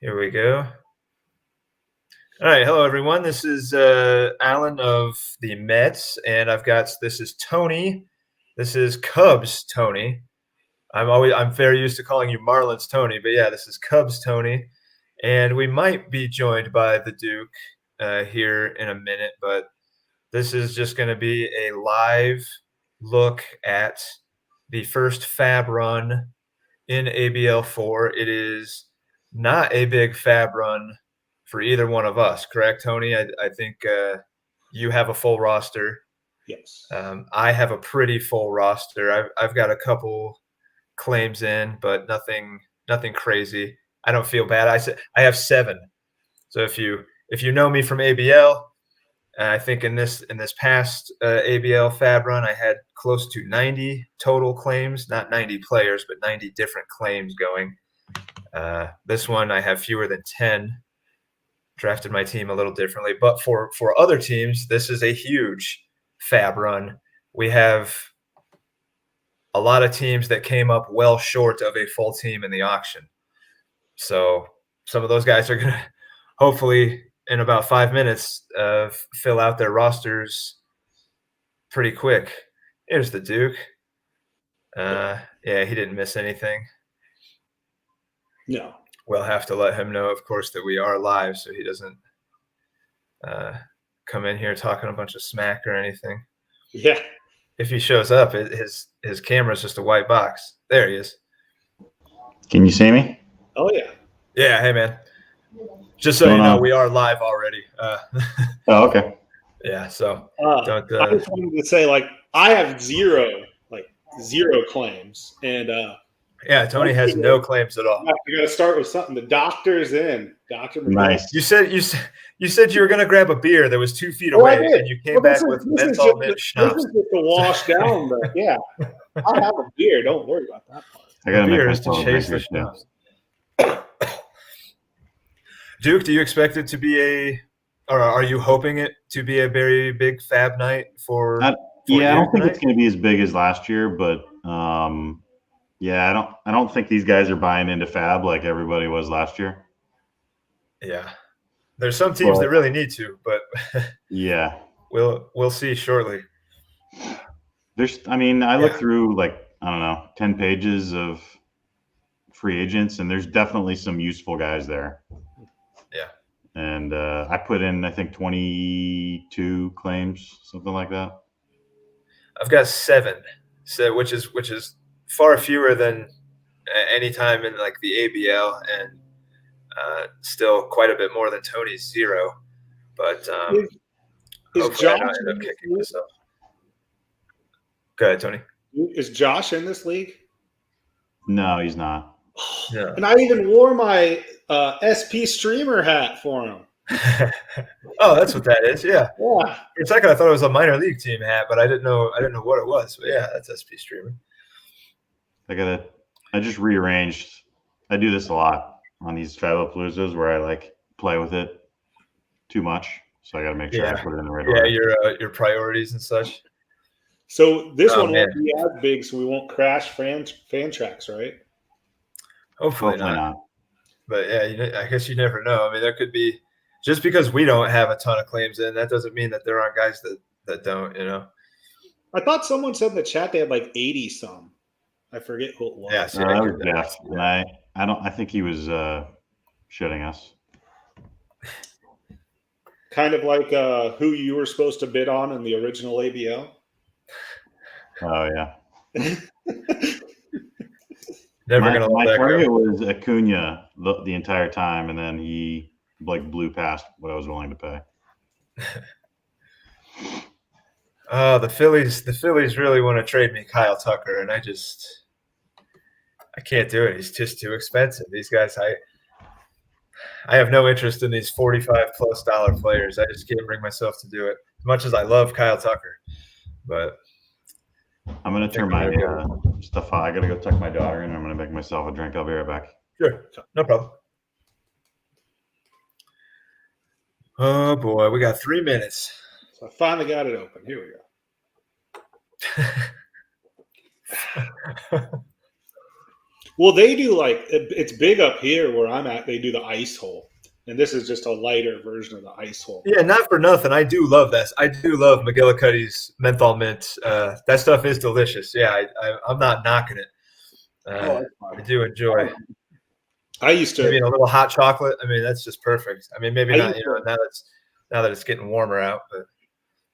Here we go. All right, hello everyone. This is Alan of the Mets, and this is Tony. This is Cubs Tony. I'm very used to calling you Marlins Tony, but yeah, this is Cubs Tony, and we might be joined by the Duke here in a minute, but this is just going to be a live look at the first FAAB run in ABL4. It is not a big FAAB run for either one of us, correct, Tony? I think you have a full roster. Yes. I have a pretty full roster. I've got a couple claims in, but nothing crazy. I don't feel bad. I have 7. So if you know me from ABL, I think in this past ABL FAAB run, I had close to 90 total claims, not 90 players, but 90 different claims going. This one, I have fewer than 10. Drafted my team a little differently, but for other teams, this is a huge FAAB run. We have a lot of teams that came up well short of a full team in the auction. So some of those guys are going to hopefully in about 5 minutes fill out their rosters pretty quick. Here's the Duke. Yeah, he didn't miss anything. No. We'll have to let him know, of course, that we are live so he doesn't come in here talking a bunch of smack or anything. Yeah. If he shows up, his camera's just a white box. There he is. Can you see me? Oh, yeah. Yeah, hey, man. Just so you know, we are live already. Oh, okay. Yeah, so don't. I just wanted to say, I have zero claims, and yeah, Tony has no claims at all. I got to start with something. The doctor's in. Doctor. Nice. You said you were going to grab a beer that was 2 feet away, and you came back with menthol mint schnapps. This is just to wash down, but yeah, I have a beer. Don't worry about that part. I got a beer is to chase the schnapps. Duke, do you expect it to be or are you hoping it to be a very big FAAB night for? Yeah, I don't think it's going to be as big as last year, but yeah, I don't think these guys are buying into FAAB like everybody was last year. Yeah, there's some teams that really need to, but yeah, we'll see shortly. I looked through 10 pages of free agents, and there's definitely some useful guys there. Yeah. And I put in, I think, 22 claims, something like that. I've got 7, so which is far fewer than any time in the ABL, and still quite a bit more than Tony's 0. But is Josh end up kicking myself. Go ahead, Tony. Is Josh in this league? No, he's not. No. And I even wore my SP streamer hat for him. Oh, that's what that is. Yeah. Yeah. For a second, I thought it was a minor league team hat, but I didn't know what it was. But yeah, that's SP streamer. I just rearranged. I do this a lot on these FAABapaloozas where I play with it too much, so I got to make sure I put it in the right order. Yeah, your priorities and such. So this one won't be as big, so we won't crash fan tracks, right? Hopefully not. But yeah, I guess you never know. I mean, there could be, just because we don't have a ton of claims in, that doesn't mean that there aren't guys that don't. I thought someone said in the chat they had 80 some. I forget who it was. Yeah, that was Jeff. And I think he was shitting us. Kind of like who you were supposed to bid on in the original ABL. Oh yeah. Never gonna let that go. My target was Acuna the entire time, and then he blew past what I was willing to pay. The Phillies really want to trade me Kyle Tucker, and I can't do it. He's just too expensive. These guys, I have no interest in these $45+ players. I just can't bring myself to do it. As much as I love Kyle Tucker, but I'm gonna turn my stuff on. I gotta go tuck my daughter in. I'm gonna make myself a drink. I'll be right back. Sure, no problem. Oh boy, we got 3 minutes. So I finally got it open. Here we go. Well, they do like it's big up here where I'm at. They do the ice hole, and this is just a lighter version of the ice hole. Yeah, not for nothing. I do love that. I do love McGillicuddy's menthol mint. That stuff is delicious. Yeah, I'm not knocking it. I do enjoy. I used to maybe a little hot chocolate. I mean, that's just perfect. I mean, maybe I not. used Now that it's getting warmer out, but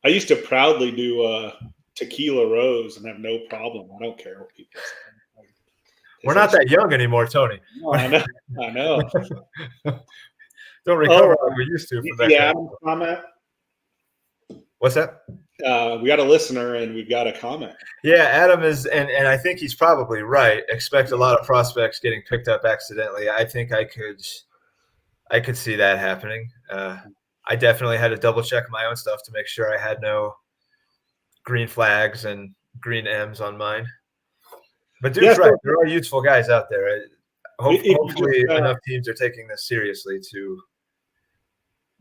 I used to proudly do tequila rose and have no problem. I don't care what people say. we're not that young anymore, Tony. No, I know. I know. Don't recover like we used to from that. Yeah, comment. What's that? We got a listener and we've got a comment. Yeah, Adam is, and I think he's probably right. Expect a lot of prospects getting picked up accidentally. I think I could see that happening. I definitely had to double check my own stuff to make sure I had no green flags and green M's on mine. But dude's right. There are useful guys out there. Hopefully enough teams are taking this seriously to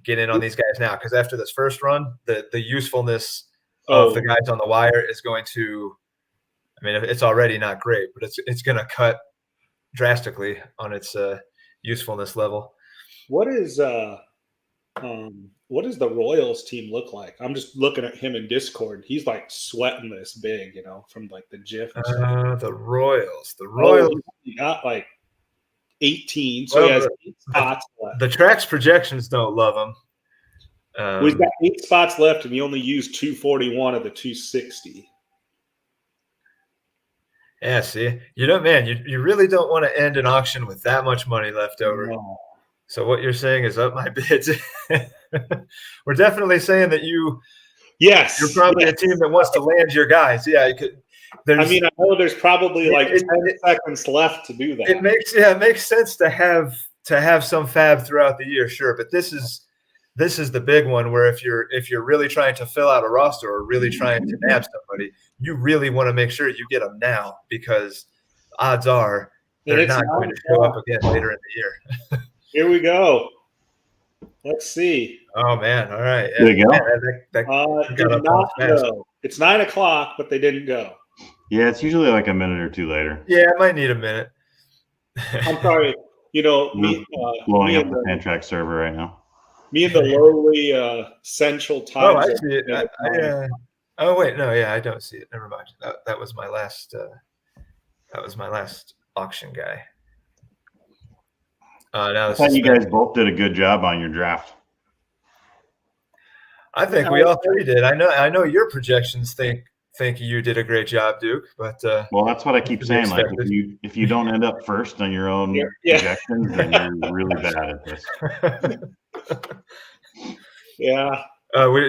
get in on these guys now, because after this first run, the usefulness of the guys on the wire is going to, I mean, it's already not great, but it's going to cut drastically on its usefulness level. What is the Royals team look like? I'm just looking at him in Discord. He's like sweating this big, from like the GIF. The Royals. He got like 18, so he has 8 spots left. The Trax projections don't love him. He's got 8 spots left, and he only used 241 of the 260. Yeah, see, man, you really don't want to end an auction with that much money left over. No. So what you're saying is up my bids. We're definitely saying that you're probably a team that wants to land your guys. Yeah, you could. I know there's probably like 10 seconds left to do that. It makes sense to have some FAAB throughout the year, sure. But this is the big one where if you're really trying to fill out a roster or really trying to nab somebody, you really want to make sure you get them now, because odds are they're not going to show up again later in the year. Here we go. Let's see. Oh man! All right. There you go. Man, did not go. It's 9 o'clock, but they didn't go. Yeah, it's usually like a minute or two later. Yeah, it might need a minute. I'm sorry. Blowing up the Fantrax server right now. Me and the lowly Central Time. Oh, I see it. Oh wait, no, yeah, I don't see it. Never mind. That was my last. That was my last auction guy. Now I thought you guys both did a good job on your draft. I think we all three did. I know your projections think you did a great job, Duke. But well, that's what I keep saying. Like if you don't end up first on your own projections, then you're really bad at this. Yeah.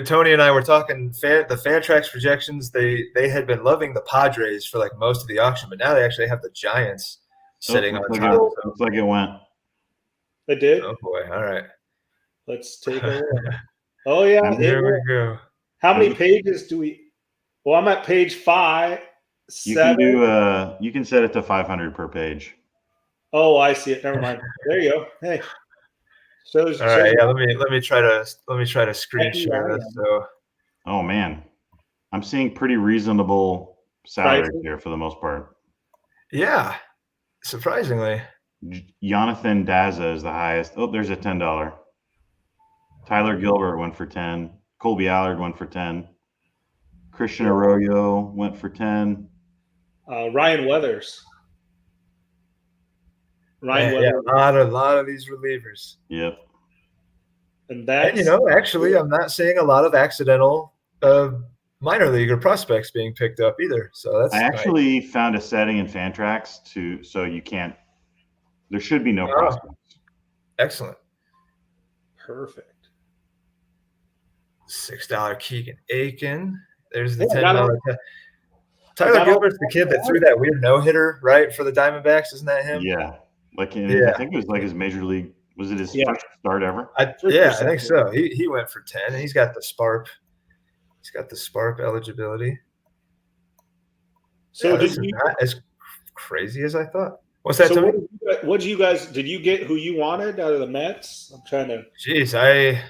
Tony and I were talking the Fantrax projections. They had been loving the Padres for like most of the auction, but now they actually have the Giants sitting on top. Looks like it went. It did? Oh boy! All right. Let's take a look. Oh yeah. There we go. How many pages do we? Well, I'm at page 5. You can set it to 500 per page. Oh, I see it. Never mind. There you go. Hey. All right. Yeah. Let me try to screen share this. So. Oh man, I'm seeing pretty reasonable salaries here for the most part. Yeah, surprisingly. Jonathan Daza is the highest. Oh, there's a $10. Tyler Gilbert went for 10. Colby Allard went for 10. Christian Arroyo went for 10. Ryan Weathers. Yeah, a lot of these relievers. Yep. And actually, I'm not seeing a lot of accidental minor leaguer prospects being picked up either. So that's. I actually found a setting in Fantrax so you can't. There should be no prospects. Excellent. Perfect. $6 Keegan Aiken. There's the $10. Tyler Gilbert's the kid that threw that weird no-hitter, right, for the Diamondbacks. Isn't that him? Yeah. I think it was like his major league. Was it his first start ever? I think so. He went for 10, and he's got the SPARP. He's got the SPARP eligibility. So this is not as crazy as I thought. What's that? So what did you guys? Did you get who you wanted out of the Mets? I'm trying to. Jeez, I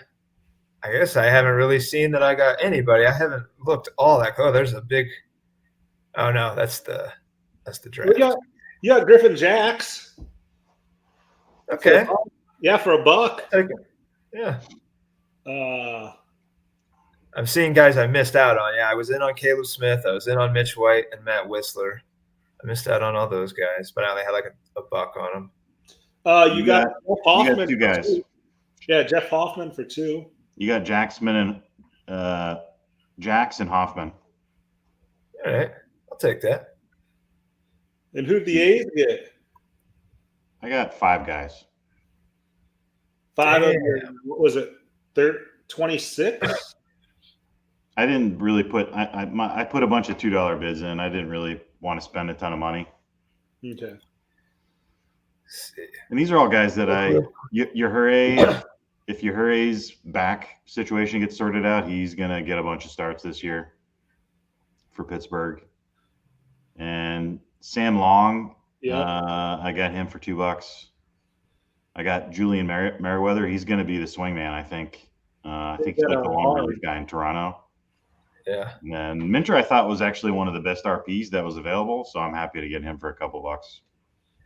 guess I haven't really seen that I got anybody. I haven't looked all that. Oh, there's a big. Oh no, that's the draft. You got Griffin Jacks. Okay. Yeah, for $1. Take it. Yeah. Uh, I'm seeing guys I missed out on. Yeah, I was in on Caleb Smith. I was in on Mitch White and Matt Whistler. I missed out on all those guys, but I only had like a buck on them. you got Jeff Hoffman. You got two guys. For $2. Yeah, Jeff Hoffman for $2. You got Jacksman and Jax and Hoffman. All right, I'll take that. And who'd the A's get? I got 5 guys. 5 of Damn. your, what was it? 26? I didn't really put. I put a bunch of $2 bids in. I didn't really want to spend a ton of money. Okay. Let's see. And these are all guys that if Yahuray's back situation gets sorted out, he's gonna get a bunch of starts this year for Pittsburgh. And Sam Long, I got him for $2. I got Julian Merriweather. He's gonna be the swingman, I think. I think he's like the long relief guy in Toronto. Yeah. And then Minter, I thought was actually one of the best RPs that was available, so I'm happy to get him for a couple bucks.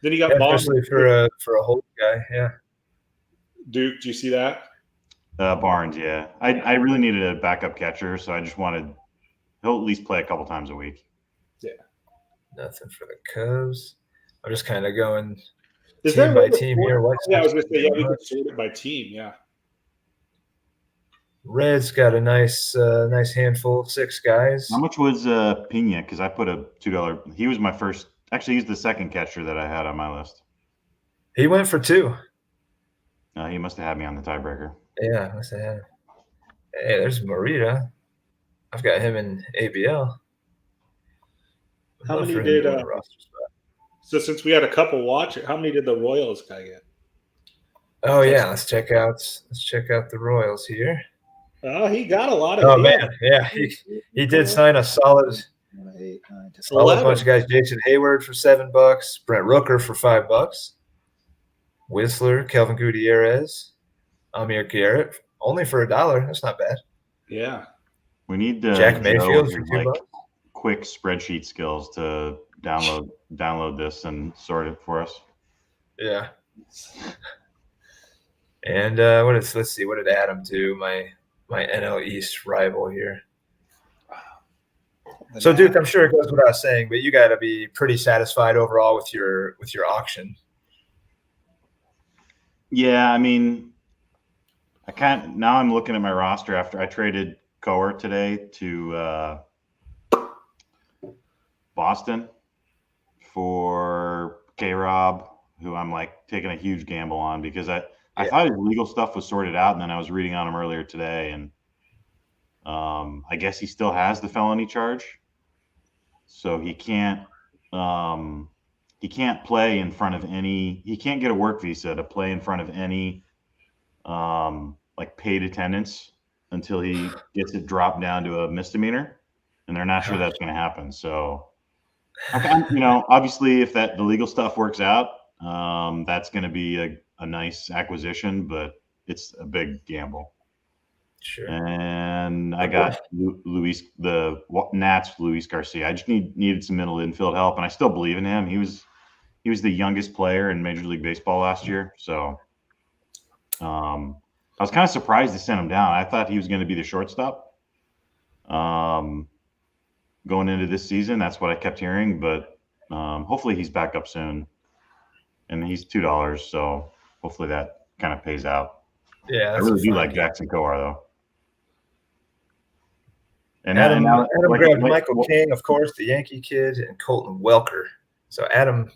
Then you got Barnes. Especially for a whole guy. Yeah. Duke, do you see that? Barnes, yeah. I really needed a backup catcher, so I just wanted he'll at least play a couple times a week. Yeah. Nothing for the Cubs. I'm just kind of going Is team there by team here. Yeah, I was going to say, yeah, we can sort it by team, yeah. Reds got a nice handful, 6 guys. How much was Pena? Because I put a $2. He was my first. Actually, he's the second catcher that I had on my list. He went for 2. He must have had me on the tiebreaker. Yeah, must have had him. Hey, there's Morita. I've got him in ABL. How many did so since we had a couple watch it, how many did the Royals guy get? Oh yeah, let's check out the Royals here. Oh, he got a lot of. Oh man, yeah, he did sign a solid bunch of guys. Jason Hayward for $7, Brent Rooker for $5, Whistler, Kelvin Gutierrez, Amir Garrett only for $1. That's not bad. Yeah, we need Jack Mayfield for $2. Quick spreadsheet skills to download this and sort it for us. Yeah. And let's see, what did Adam do? My NL East rival here. So, Duke, I'm sure it goes without saying, but you got to be pretty satisfied overall with your auction. Yeah, I mean, now I'm looking at my roster after I traded Coer today to Boston for K-Rob, who I'm like taking a huge gamble on because I thought his legal stuff was sorted out, and then I was reading on him earlier today, and I guess he still has the felony charge, so he can't play in front of any. He can't get a work visa to play in front of any like paid attendance until he gets it dropped down to a misdemeanor, and they're not sure that's going to happen. So, obviously, if the legal stuff works out, that's going to be a nice acquisition, but it's a big gamble. Sure. And I got the Nats, Luis Garcia. I just needed some middle infield help, and I still believe in him. He was the youngest player in Major League Baseball last year, so I was kind of surprised they sent him down. I thought he was going to be the shortstop going into this season. That's what I kept hearing, but hopefully he's back up soon. And he's $2, so hopefully that kind of pays out. Yeah, I really do like Jackson Coar, though. And Adam grabbed Michael King, of course, the Yankee kid, and Colton Welker. So Adam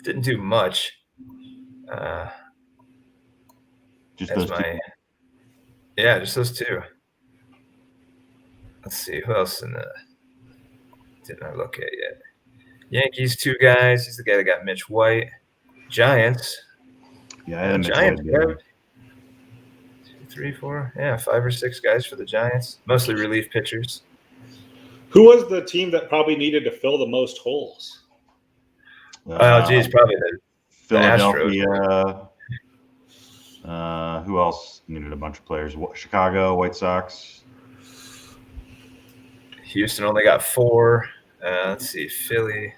didn't do much. Just those two. Yeah, just those 2. Let's see, who else didn't I look at yet? Yankees, 2 guys. He's the guy that got Mitch White. Giants. Yeah, I had Giants. 2, 3, 4. Yeah, 5 or 6 guys for the Giants. Mostly relief pitchers. Who was the team that probably needed to fill the most holes? Probably the Philadelphia. Astros. Who else needed a bunch of players? Chicago, White Sox. Houston only got 4. Let's see, Philly.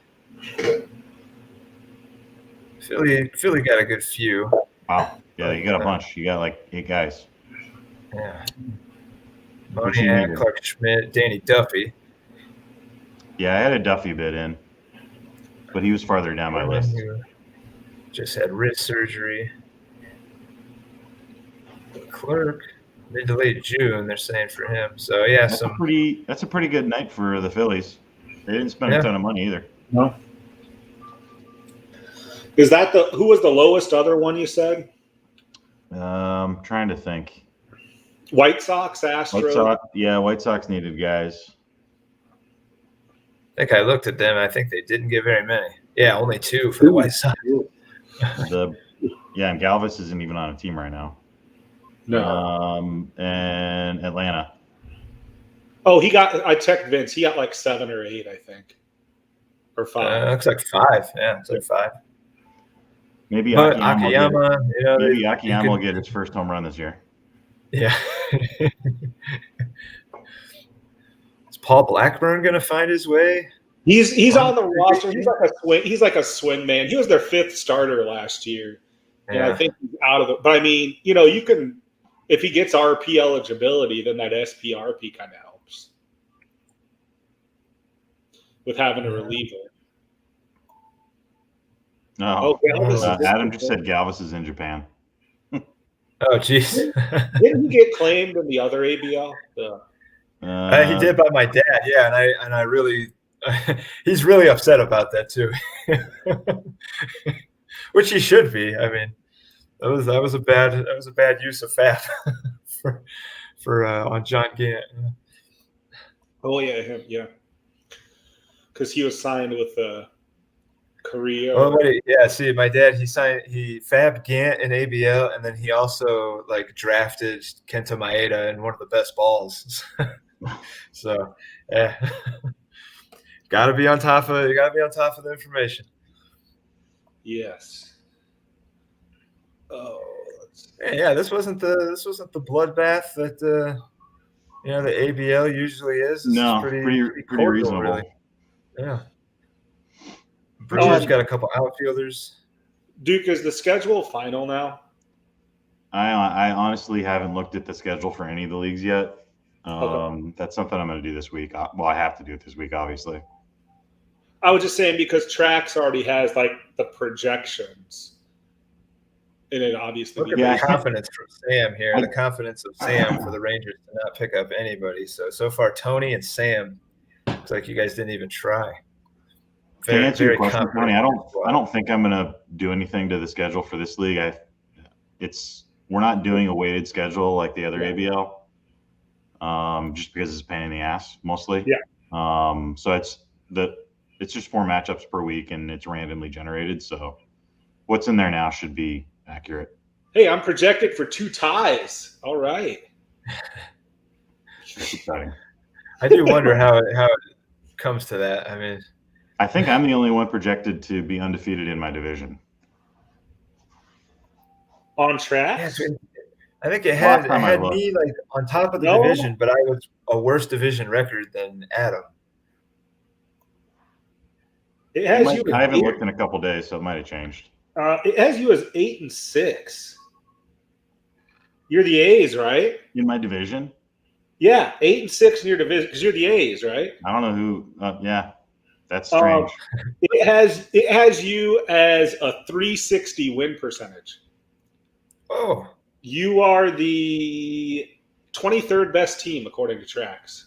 Philly got a good few. Wow. Yeah, you got a bunch. You got like 8 guys. Yeah. Which you Moniak, needed. Clark Schmidt, Danny Duffy. Yeah, I had a Duffy bid in, but he was farther down my list. Who just had wrist surgery. Clerk, mid to late June, they're saying for him. So yeah, That's a pretty good night for the Phillies. They didn't spend a ton of money either. No. Is that who was the lowest other one you said? Trying to think. White Sox, Astros. White Sox needed guys. I think I looked at them. I think they didn't get very many. Yeah, only 2 for the White Sox. And Galvis isn't even on a team right now. No. And Atlanta. Oh, I checked Vince. He got like 7 or 8, I think. Or 5. Looks like 5. Yeah, it's like 5. Maybe Akiyama, Akiyama will get his first home run this year. Yeah. Is Paul Blackburn going to find his way? He's on the roster. He's like a swing man. He was their 5th starter last year. And I think he's out of it. But I mean, you can, if he gets RP eligibility, then that SPRP kind of helps with having a reliever. No, Adam just said Galvis is in Japan. Oh, geez. Didn't he get claimed in the other ABL? He did by my dad, yeah, and I really, he's really upset about that too, which he should be. I mean, that was a bad use of FAAB for on John Gant. Oh yeah, him, yeah, because he was signed with Korea. Oh, yeah. See, my dad, he FAAB Gant in ABL, and then he also like drafted Kenta Maeda in one of the best balls. So, yeah, gotta be on top of the information. Yes. Oh. Yeah. This wasn't the bloodbath that the ABL usually is. This is pretty reasonable. Really. Yeah. Virginia's got a couple outfielders. Duke, is the schedule final now? I honestly haven't looked at the schedule for any of the leagues yet. Okay. That's something I'm going to do this week. Well, I have to do it this week, obviously. I was just saying because Trax already has like the projections, and it obviously. Look at the confidence from Sam here. The confidence of Sam for the Rangers to not pick up anybody. So far, Tony and Sam. Looks like you guys didn't even try. To answer your question, Tony, I don't think I'm going to do anything to the schedule for this league. We're not doing a weighted schedule like the other ABL, just because it's a pain in the ass mostly. Yeah. So it's just 4 matchups per week and it's randomly generated. So what's in there now should be accurate. Hey, I'm projected for 2 ties. All right. That's exciting. I do wonder how it comes to that. I mean, I think I'm the only one projected to be undefeated in my division. On track? Yeah, I think it had me like on top of the division, but I was a worse division record than Adam. It has I haven't looked in a couple days, so it might have changed. It has you as 8-6. You're the A's, right? In my division? Yeah, 8-6 in your division because you're the A's, right? I don't know who. Yeah, that's strange. It has you as a 360 win percentage. Oh, you are the 23rd best team according to Trax.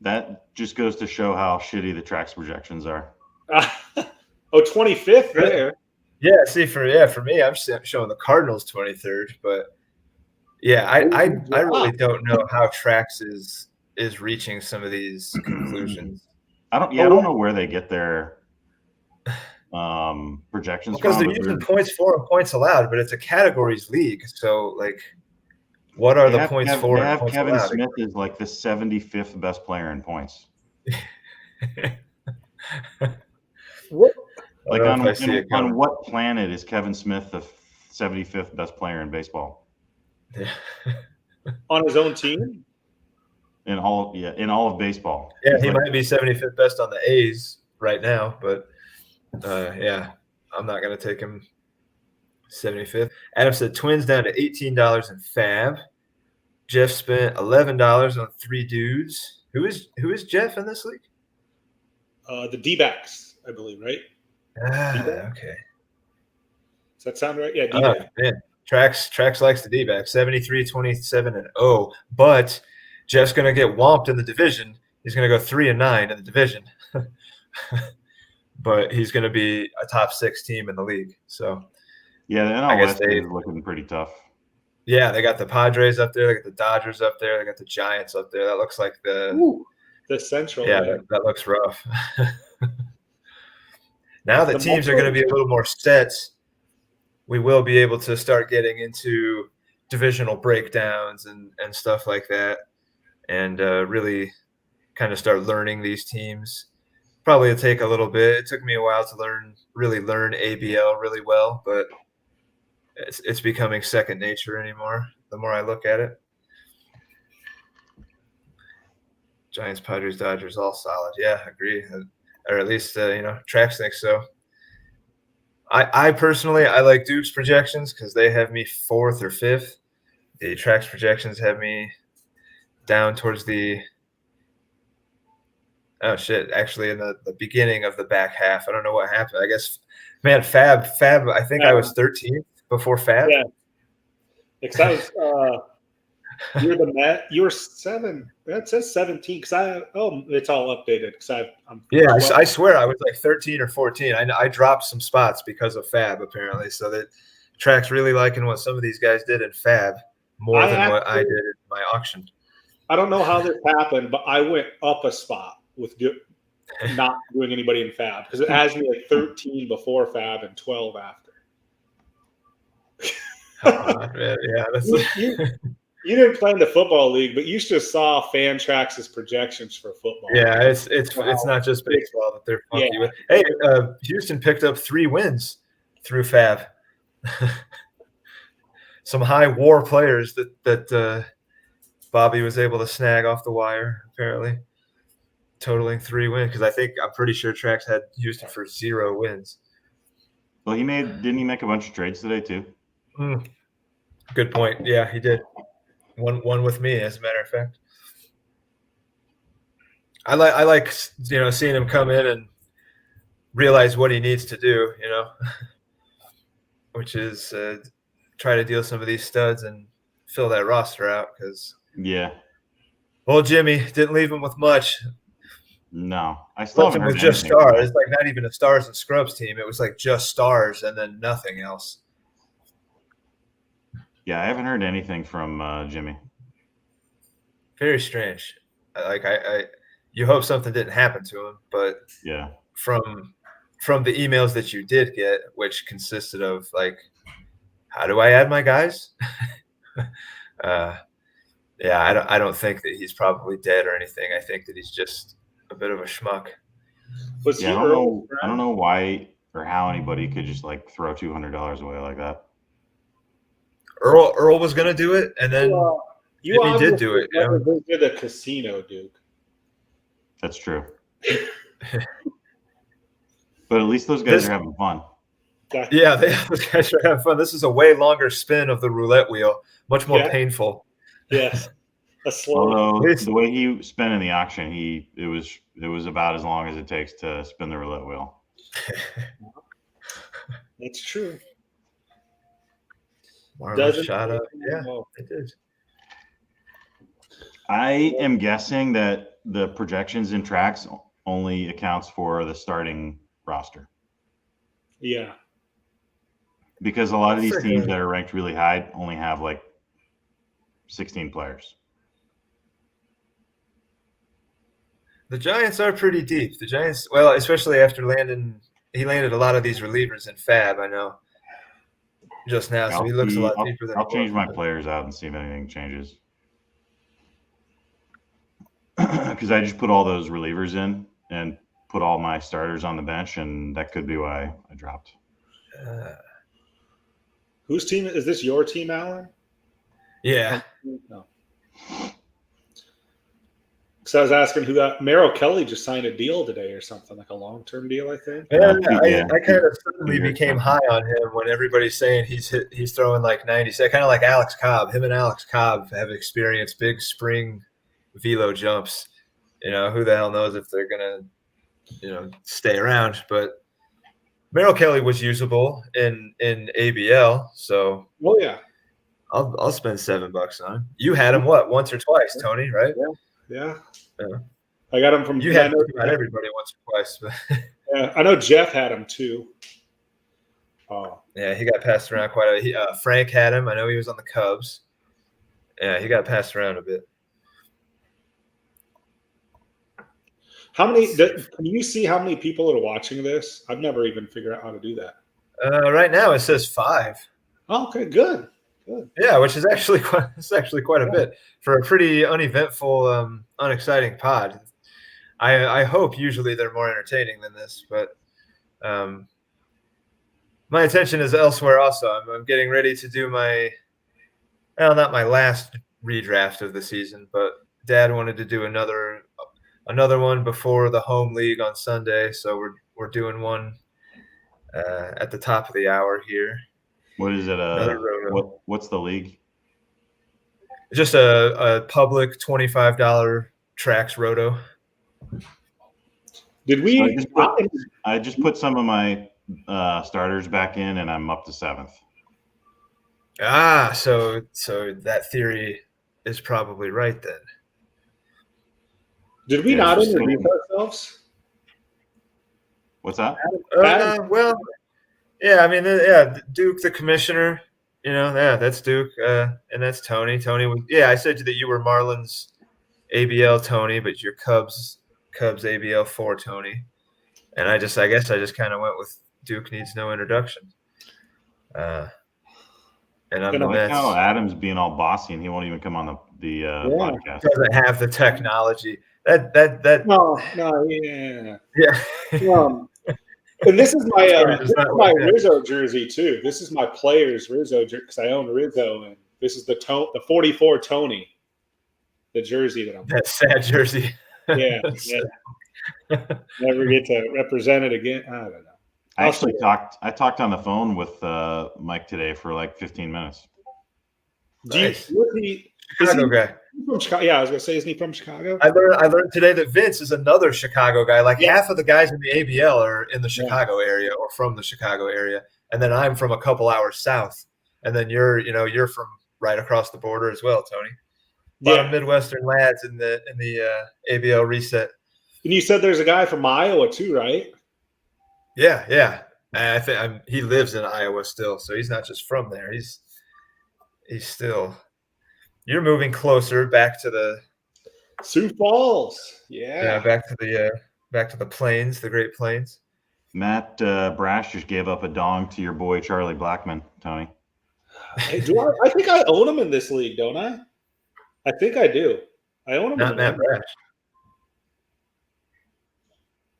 That just goes to show how shitty the Trax projections are. 25th there. Yeah, see, for me, I'm showing the Cardinals 23rd, but yeah, I really don't know how Trax is reaching some of these conclusions. I don't know where they get their projections because they're using points for and points allowed, but it's a categories league. So like, what are the points for? They have Kevin Smith is like the 75th best player in points. What? Like on what planet is Kevin Smith the 75th best player in baseball? On his own team? In all of baseball. Yeah, he might be 75th best on the A's right now, but yeah. I'm not going to take him 75th. Adam said Twins down to $18 in FAAB. Jeff spent $11 on 3 dudes. Who is Jeff in this league? The D-backs, I believe, right? Okay. Does that sound right? Yeah, D-backs. Man. Trax likes the D-backs. 73, 27, and 0. But Jeff's going to get whomped in the division. He's going to go 3-9 in the division. But he's going to be a top 6 team in the league. So yeah, the NL West is looking pretty tough. Yeah, they got the Padres up there. They got the Dodgers up there. They got the Giants up there. That looks like the Central. Yeah, that looks rough. Now the teams are going to be a little more set. We will be able to start getting into divisional breakdowns and stuff like that, and really kind of start learning these teams. Probably it'll take a little bit. It took me a while to really learn ABL really well, but it's becoming second nature anymore the more I look at it. Giants, Padres, Dodgers, all solid. Yeah, agree. Or at least, Trax thinks so. I personally, I like Duke's projections because they have me 4th or 5th. The Trax projections have me down towards actually in the beginning of the back half. I don't know what happened. I guess, man, FAAB, I think I was 13th before FAAB. Yeah. Because you were the Met. You were 7. That says 17. It's all updated. I swear I was like 13 or 14. I dropped some spots because of FAAB apparently. So that Track's really liking what some of these guys did in FAAB more than what I did in my auction. I don't know how this happened, but I went up a spot with not doing anybody in FAAB because it has me at 13 before FAAB and 12 after. Man, yeah, you didn't play in the football league, but you just saw FanTrax's projections for football. Yeah, it's not just baseball that they're funky with. Hey, Houston picked up 3 wins through FAAB. Some high WAR players that Bobby was able to snag off the wire, apparently, totaling 3 wins. Because I'm pretty sure Trax had Houston for 0 wins. Well, didn't he make a bunch of trades today too? Good point. Yeah, he did. One with me, as a matter of fact. I like seeing him come in and realize what he needs to do, which is try to deal some of these studs and fill that roster out. Because old Jimmy didn't leave him with much. No, I still haven't heard just stars. It's like not even a stars and scrubs team. It was like just stars and then nothing else. Yeah, I haven't heard anything from Jimmy. Very strange. You hope something didn't happen to him, but yeah, from the emails that you did get, which consisted of like, how do I add my guys? I don't think that he's probably dead or anything. I think that he's just a bit of a schmuck. I don't know why or how anybody could just like throw $200 away like that. Earl was gonna do it, and then he did do it. Never visited a casino, Duke. That's true. But at least those guys are having fun. Yeah, those guys are having fun. This is a way longer spin of the roulette wheel, much more painful. Yes, a slow. Although the way he spent in the auction, it was about as long as it takes to spin the roulette wheel. That's true. Marlon shot up. Yeah, it did. I am guessing that the projections in Trax only accounts for the starting roster. Yeah. Because a lot of these teams that are ranked really high only have like 16 players. The Giants are pretty deep. The Giants, well, especially after he landed a lot of these relievers in FAAB, I know. Just now, so he looks a lot deeper than. I'll change my players out and see if anything changes. Because I just put all those relievers in and put all my starters on the bench, and that could be why I dropped. Whose team is this? Your team, Alan? Yeah. No. So I was asking who got Merrill Kelly just signed a deal today or something, like a long-term deal, I think. Yeah, I kind of suddenly became high on him when everybody's saying he's throwing like 90. Kind of like Alex Cobb. Him and Alex Cobb have experienced big spring velo jumps. Who the hell knows if they're gonna, stay around. But Merrill Kelly was usable in ABL, so yeah, I'll spend $7 on him. You had him once or twice, Tony, right? Yeah. I got him from. You had everybody once or twice, but yeah, I know Jeff had him too. Yeah, he got passed around quite a bit. Frank had him. I know he was on the Cubs. Yeah, he got passed around a bit. Can you see how many people are watching this? I've never even figured out how to do that. Right now it says 5. Oh, okay, good. Yeah, which is actually quite a bit for a pretty uneventful, unexciting pod. I hope usually they're more entertaining than this, but my attention is elsewhere also. I'm getting ready to do not my last redraft of the season, but Dad wanted to do another one before the home league on Sunday, so we're doing one at the top of the hour here. What is it? What's the league? Just a public $25 tracks roto. Did we? I just put some of my starters back in, and I'm up to 7th. So that theory is probably right then. Did we not introduce ourselves? What's that? Well, yeah, I mean, Duke, the commissioner, that's Duke, and that's Tony. Tony was, I said that you were Marlins ABL Tony, but you're Cubs ABL4 Tony. And I guess I just kind of went with Duke needs no introduction. And I'm the Mets. How Adam's being all bossy and he won't even come on the podcast. Doesn't have the technology. No, yeah. And this is my Rizzo jersey too. This is my player's Rizzo jersey because I own Rizzo, and this is the 44 Tony, the jersey that I'm. That sad jersey. Yeah. Never get to represent it again. I don't know. I talked on the phone with Mike today for like 15 minutes. Nice. Chicago guy. From Chicago? Yeah, I was gonna say, isn't he from Chicago? I learned today that Vince is another Chicago guy. Like half of the guys in the ABL are in the Chicago area or from the Chicago area, and then I'm from a couple hours south, and then you're from right across the border as well, Tony. A lot of Midwestern lads in the ABL reset. And you said there's a guy from Iowa too, right? Yeah. And I think he lives in Iowa still, so he's not just from there. He's still. You're moving closer back to the Sioux Falls. Yeah, back to the plains, the Great Plains. Matt Brash just gave up a dong to your boy Charlie Blackmon, Tony. Hey, I think I own him in this league, don't I? I think I do. I own him. Not Matt Brash.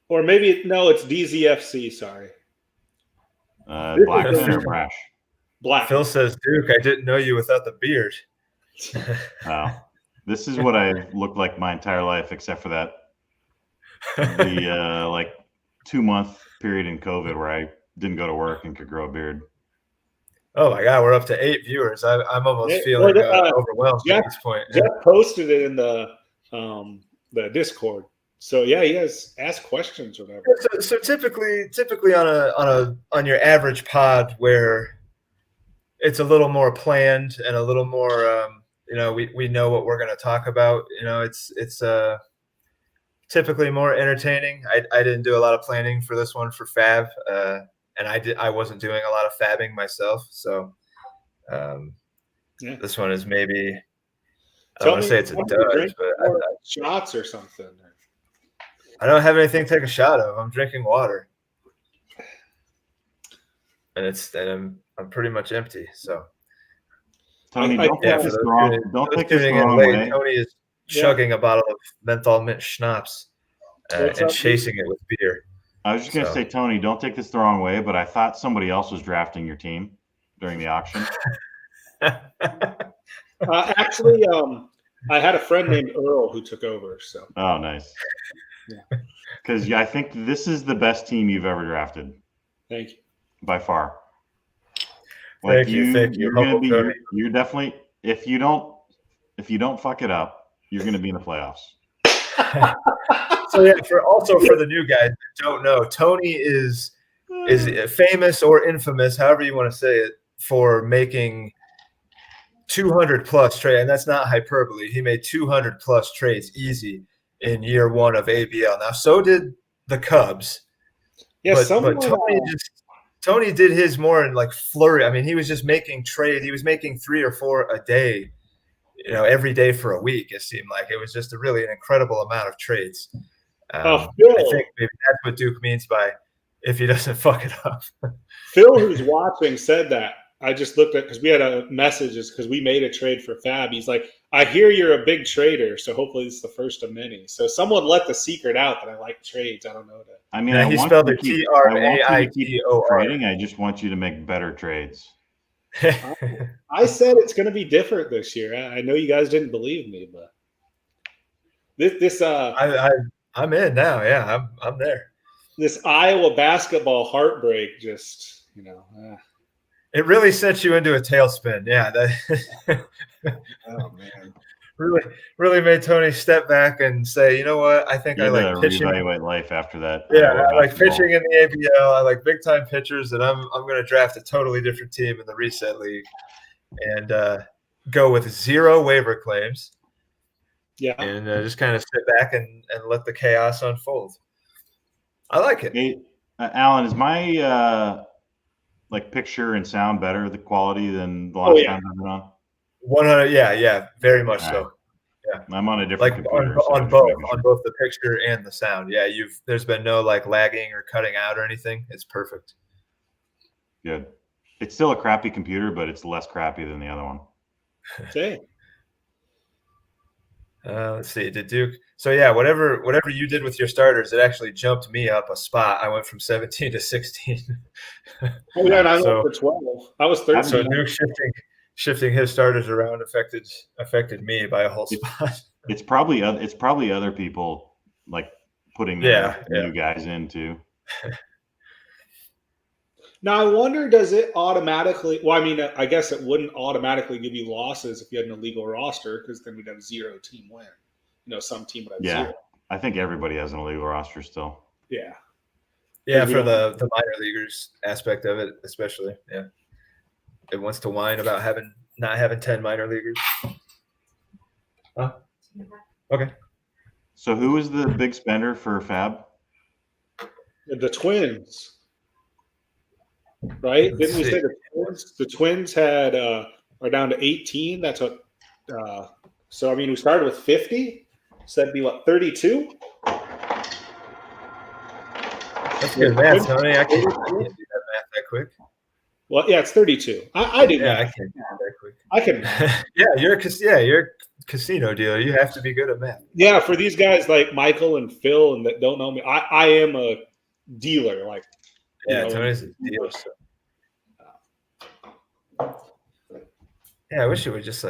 Or maybe it's DZFC. Sorry. Blackmon or Brash? Black. Phil says, Duke, I didn't know you without the beard. Wow. This is what I looked like my entire life, except for the 2-month period in COVID where I didn't go to work and could grow a beard. Oh my God, we're up to 8 viewers. I'm almost feeling overwhelmed at this point. Jeff posted it in the Discord. So yeah, he has asked questions or whatever. So typically on your average pod where it's a little more planned and a little more we know what we're going to talk about. It's typically more entertaining. I didn't do a lot of planning for this one for FAAB, and I wasn't doing a lot of fabbing myself. So this one is maybe I don't want to say it's a dud, but shots or something. I don't have anything to take a shot of. I'm drinking water, and I'm pretty much empty. So. Tony, don't take this the wrong way. Tony is chugging a bottle of menthol mint schnapps and chasing it with beer. I was just going to say, Tony, don't take this the wrong way, but I thought somebody else was drafting your team during the auction. Actually, I had a friend named Earl who took over. So. Oh, nice. Yeah. Because I think this is the best team you've ever drafted. Thank you. By far. Thank you. You're gonna be. You're definitely. If you don't fuck it up, you're gonna be in the playoffs. So yeah, for the new guys that don't know, Tony is famous or infamous, however you want to say it, for making 200 plus trades, and that's not hyperbole. He made 200 plus trades easy in year one of ABL. Now, so did the Cubs. Yeah, but Tony did his more in like flurry. I mean, he was just making trades. He was making 3 or 4 a day, every day for a week. It seemed like it was just an incredible amount of trades. I think maybe that's what Duke means by if he doesn't fuck it up. Phil, who's watching, said that. I just looked at, because we had a messages because we made a trade for FAAB. He's like, I hear you're a big trader, so hopefully this is the first of many. So someone let the secret out that I like trades. I don't know that. I mean, he spelled it TRAITOR. Trading. I just want you to make better trades. I said it's going to be different this year. I know you guys didn't believe me, but I'm in now. Yeah, I'm there. This Iowa basketball heartbreak just, It really sent you into a tailspin. Yeah. Oh man. Really made Tony step back and say, you know what? I think I like pitching. Reevaluate life after that. Yeah, I like pitching in the ABL. I like big time pitchers, and I'm going to draft a totally different team in the reset league, and go with 0 waiver claims. Yeah, and just kind of sit back and let the chaos unfold. I like it. Hey, Alan, is my picture and sound better, the quality than the last time I've been on? 100, yeah, very much so. Yeah, I'm on a different computer. On both the picture and the sound. Yeah, there's been no lagging or cutting out or anything. It's perfect. Good. It's still a crappy computer, but it's less crappy than the other one. Okay. Let's see. Did Duke? So yeah, whatever you did with your starters, it actually jumped me up a spot. I went from 17 to 16. Oh yeah, and I went for 12. I was 13. So Duke shifting his starters around affected me by a whole spot. It's probably other people putting new guys in too. Now I wonder, does it automatically? Well, I mean, I guess it wouldn't automatically give you losses if you had an illegal roster, because then we'd have 0 team win. Some team would have 0. I think everybody has an illegal roster still. Yeah. Yeah, for the minor leaguers aspect of it, especially. Yeah. It wants to whine about not having 10 minor leaguers. Okay. So who is the big spender for FAAB? The Twins. Right? Didn't we say the Twins? The Twins are down to 18. That's what. So I mean, we started with 50. So that'd be what, 32? That's good math, Tony. I can't do that math that quick. Well, yeah, it's 32. I do. Yeah, I can't do that quick. I can. You're a casino dealer. You have to be good at math. Yeah, for these guys like Michael and Phil and that don't know me, I am a dealer. Tony's a dealer. So. Yeah, I wish it would just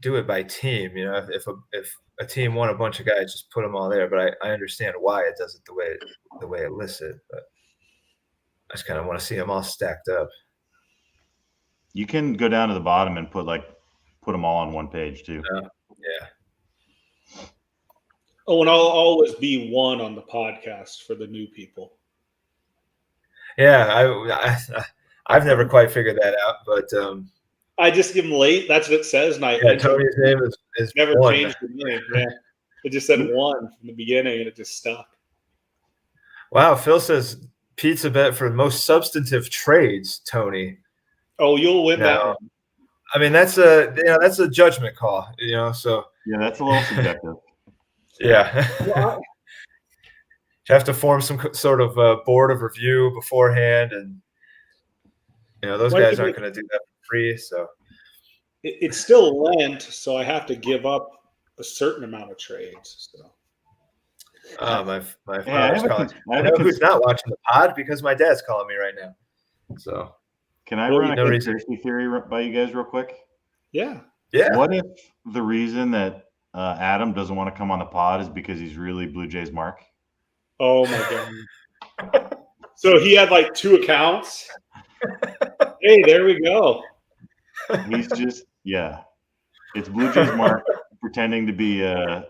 do it by team. If a team won a bunch of guys, just put them all there. But I understand why it does it the way it lists it. But I just kind of want to see them all stacked up. You can go down to the bottom and put them all on one page too. Yeah. Oh, and I'll always be one on the podcast for the new people. Yeah, I've never quite figured that out, but I just give them late. That's what it says. And Tony's name is never one. changed the name. Yeah, it just said 1 from the beginning, and it just stuck. Wow, Phil says pizza bet for most substantive trades, Tony. Oh, you'll win that one. I mean, that's a judgment call, So yeah, that's a little subjective. Yeah. You have to form some sort of board of review beforehand, and those guys aren't going to do that for free. So it's still Lent, so I have to give up a certain amount of trades. So. My father's calling. I know who's not watching the pod because my dad's calling me right now. So can I run a conspiracy theory by you guys real quick? Yeah. Yeah. What if the reason that Adam doesn't want to come on the pod is because he's really Blue Jays Mark? Oh my god! So he had like 2 accounts. Hey, there we go. He's just It's Blue Jays Mark pretending to be a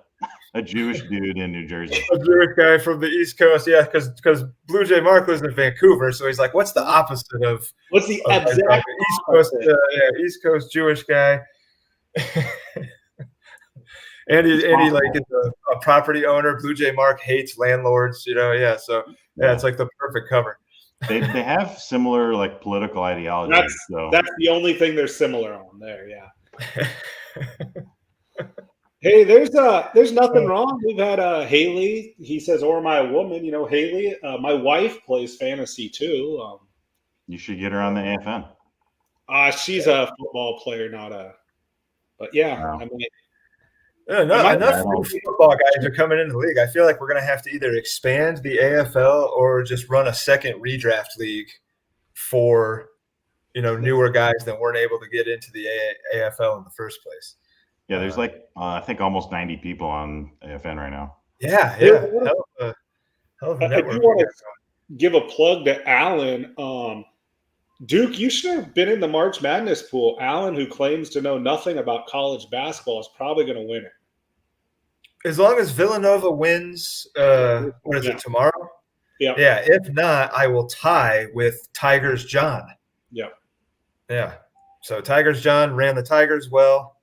Jewish dude in New Jersey. A Jewish guy from the East Coast, yeah, because Blue Jay Mark lives in Vancouver, so he's like, "What's the opposite of What's the of exact East Coast? East Coast Jewish guy." And he like is a property owner. Blue Jay Mark hates landlords, Yeah, so it's like the perfect cover. They have similar like political ideologies. That's the only thing they're similar on there. Yeah. Hey, there's nothing wrong. We've had Haley. He says, "Or my woman." Haley. My wife plays fantasy too. You should get her on the AFN. She's a football player, not a. But yeah, Wow. I mean. Enough football guys are coming into the league. I feel like we're going to have to either expand the AFL or just run a second redraft league for newer guys that weren't able to get into the AFL in the first place. Yeah, there's I think almost 90 people on AFN right now. Yeah. Hell of a network. I do want to give a plug to Alan. Duke, you should have been in the March Madness pool. Alan, who claims to know nothing about college basketball, is probably going to win it. As long as Villanova wins, what is it, tomorrow? Yeah. Yeah. If not, I will tie with Tigers John. Yeah. Yeah. So Tigers John ran the Tigers well.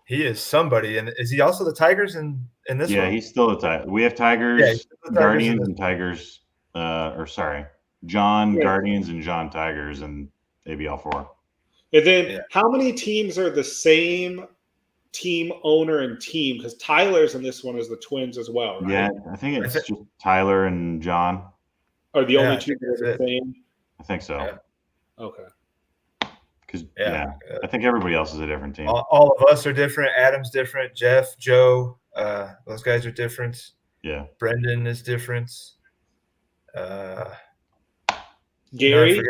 He is somebody, and is he also the Tigers in this one? Yeah, he's still the Tigers. We have Tigers, Guardians, and Tigers. John Guardians and John Tigers and ABL4. And then how many teams are the same team owner and team? Because Tyler's in this one as the Twins as well, right? Yeah, I think it's just Tyler and John. Are the only two that are the same? I think so. Yeah. Okay. Because I think everybody else is a different team. All of us are different. Adam's different. Jeff, Joe, those guys are different. Yeah. Brendan is different. Gary?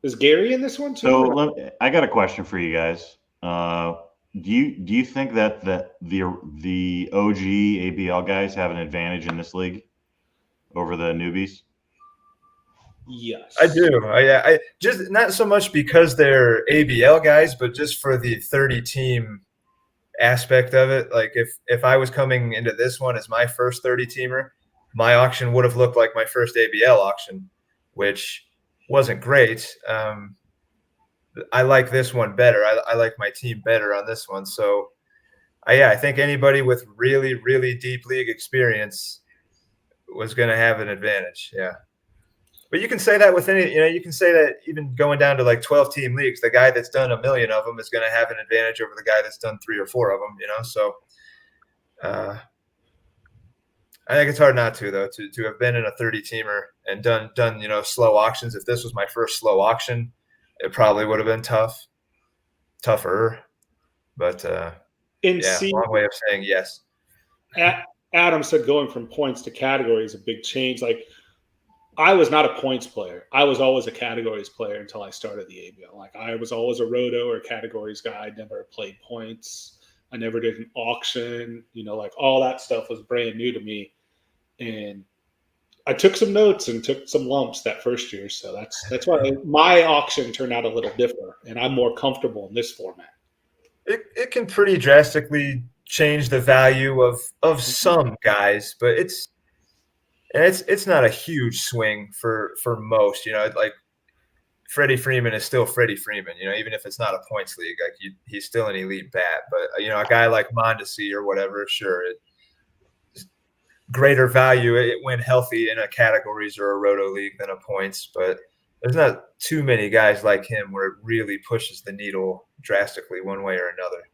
Is Gary in this one too? So I got a question for you guys. Do you think that the OG ABL guys have an advantage in this league over the newbies? Yes, I do. I just not so much because they're ABL guys, but just for the 30-team aspect of it. Like if I was coming into this one as my first 30-teamer, my auction would have looked like my first ABL auction, which wasn't great. I like this one better. I like my team better on this one. So, I think anybody with really, really deep league experience was going to have an advantage. Yeah. But you can say that with any, you can say that even going down to like 12-team leagues, the guy that's done 1 million of them is going to have an advantage over the guy that's done 3 or 4 of them, So I think it's hard not to, though, to have been in a 30-teamer and done slow auctions. If this was my first slow auction, it probably would have been tougher. But long way of saying yes. Adam said going from points to category is a big change. Like, I was not a points player. I was always a categories player until I started the ABL. Like, I was always a roto or categories guy. I never played points. I never did an auction. Like, all that stuff was brand new to me. And I took some notes and took some lumps that first year. So that's why my auction turned out a little different, and I'm more comfortable in this format. It can pretty drastically change the value of some guys, but it's not a huge swing for most. Like Freddie Freeman is still Freddie Freeman. Even if it's not a points league, like he's still an elite bat. But a guy like Mondesi or whatever, sure, greater value when healthy in a categories or a roto league than a points. But there's not too many guys like him where it really pushes the needle drastically one way or another.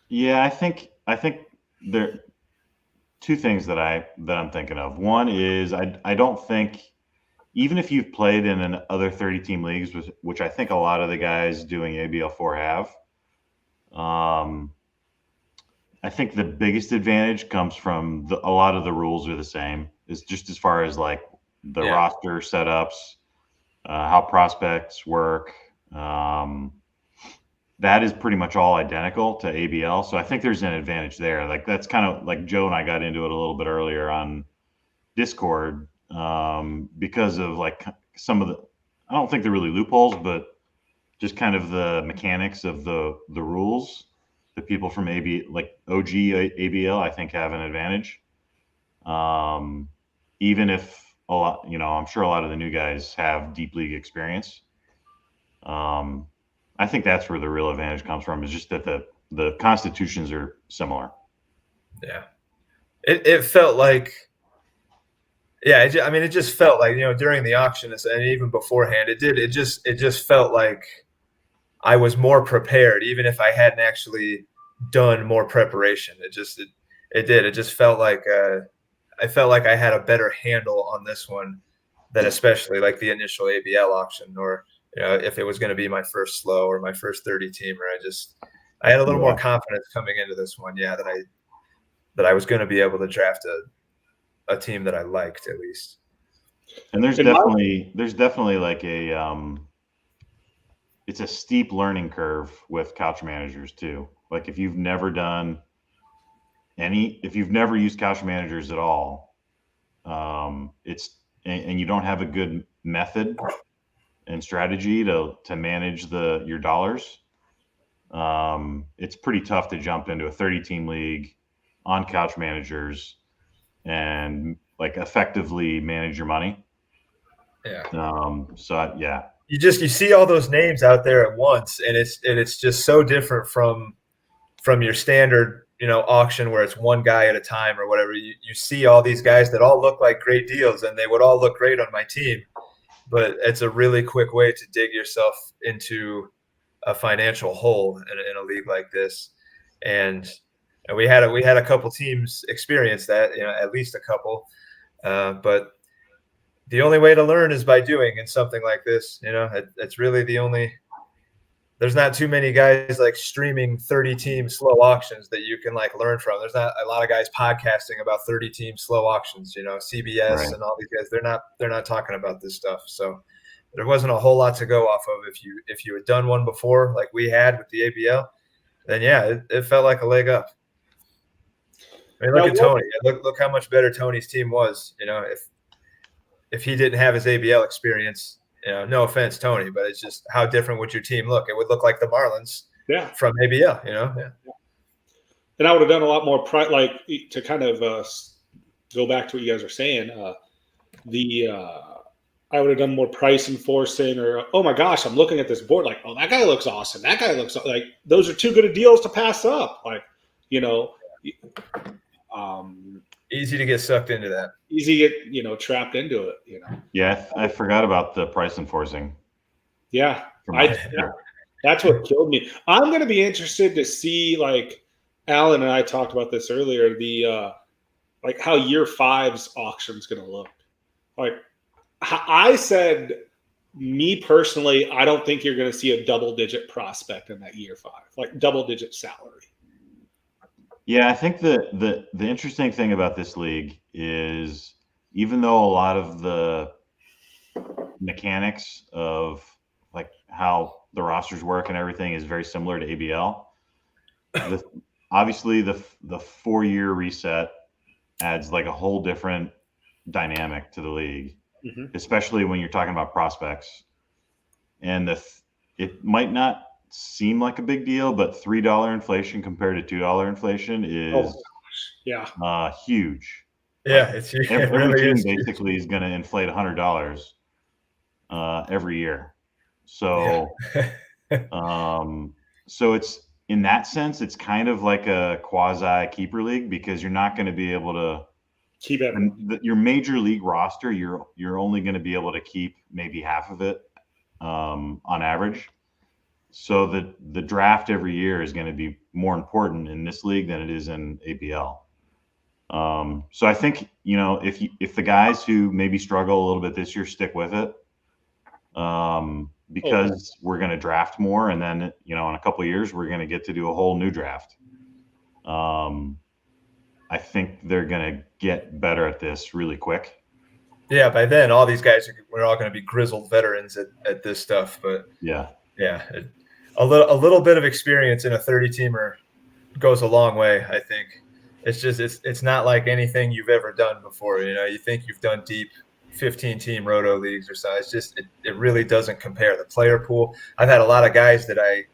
Yeah, I think there are 2 things that I'm thinking of. One is I don't think, even if you've played in other 30-team leagues, which I think a lot of the guys doing ABL4 have, I think the biggest advantage comes from a lot of the rules are the same. It's just as far as like the roster setups, how prospects work. that is pretty much all identical to ABL. So I think there's an advantage there. Like that's kind of like Joe and I got into it a little bit earlier on Discord because of like some of the, I don't think they're really loopholes, but just kind of the mechanics of the rules. The people from like OG ABL, I think have an advantage. Even if a lot, I'm sure a lot of the new guys have deep league experience. I think that's where the real advantage comes from, is just that the constitutions are similar. Yeah. It felt like, yeah, it just felt like, during the auction and even beforehand, it just felt like I was more prepared, even if I hadn't actually done more preparation. It did. It just felt like I felt like I had a better handle on this one than especially like the initial ABL auction, or if it was going to be my first slow or my first 30 teamer. I had a little more confidence coming into this one. Yeah, that I was going to be able to draft a team that I liked, at least. And there's definitely like it's a steep learning curve with couch managers too. Like if you've never used couch managers at all, and you don't have a good method and strategy to manage your dollars, it's pretty tough to jump into a 30-team league on couch managers and like effectively manage your money. Yeah. Yeah. You see all those names out there at once, and it's just so different from your standard, auction where it's one guy at a time or whatever. You see all these guys that all look like great deals, and they would all look great on my team, but it's a really quick way to dig yourself into a financial hole in a league like this. And we had a couple teams experience that, at least a couple, but the only way to learn is by doing in something like this. It's really there's not too many guys like streaming 30-team slow auctions that you can like learn from. There's not a lot of guys podcasting about 30-team slow auctions, CBS Right. And all these guys, they're not talking about this stuff. So there wasn't a whole lot to go off of. If you had done one before, like we had with the ABL, then yeah, it felt like a leg up. I mean, look at Tony. Look how much better Tony's team was. If he didn't have his ABL experience, no offense, Tony, but it's just how different would your team look? It would look like the Marlins from ABL, Yeah. And I would have done a lot more like to kind of go back to what you guys are saying. I would have done more price enforcing, or oh my gosh, I'm looking at this board like, oh, that guy looks awesome. That guy looks like those are too good of deals to pass up. Like, easy to get sucked into that. Easy to get, trapped into it, Yeah, I forgot about the price enforcing. Yeah. That's what killed me. I'm going to be interested to see, like Alan and I talked about this earlier, the like how year 5's auction is going to look. Like I said, me personally, I don't think you're going to see a double-digit prospect in that year 5, like double-digit salary. Yeah, I think the interesting thing about this league is, even though a lot of the mechanics of like how the rosters work and everything is very similar to ABL, obviously the 4-year reset adds like a whole different dynamic to the league, especially when you're talking about prospects. And it might not seem like a big deal, but $3 inflation compared to $2 inflation is huge. Yeah, it's every team basically is going to inflate $100 every year. So, so it's, in that sense, it's kind of like a quasi keeper league, because you're not going to be able to keep it. Your major league roster, you're only going to be able to keep maybe half of it on average. So the draft every year is going to be more important in this league than it is in ABL. So I think, if the guys who maybe struggle a little bit this year stick with it, because we're going to draft more, and then, in a couple of years, we're going to get to do a whole new draft. I think they're going to get better at this really quick. Yeah, by then, all these guys we're all going to be grizzled veterans at this stuff. But yeah, a little bit of experience in a 30-teamer goes a long way, I think. It's not like anything you've ever done before. You think you've done deep 15-team roto leagues or so. It really doesn't compare. The player pool. I've had a lot of guys that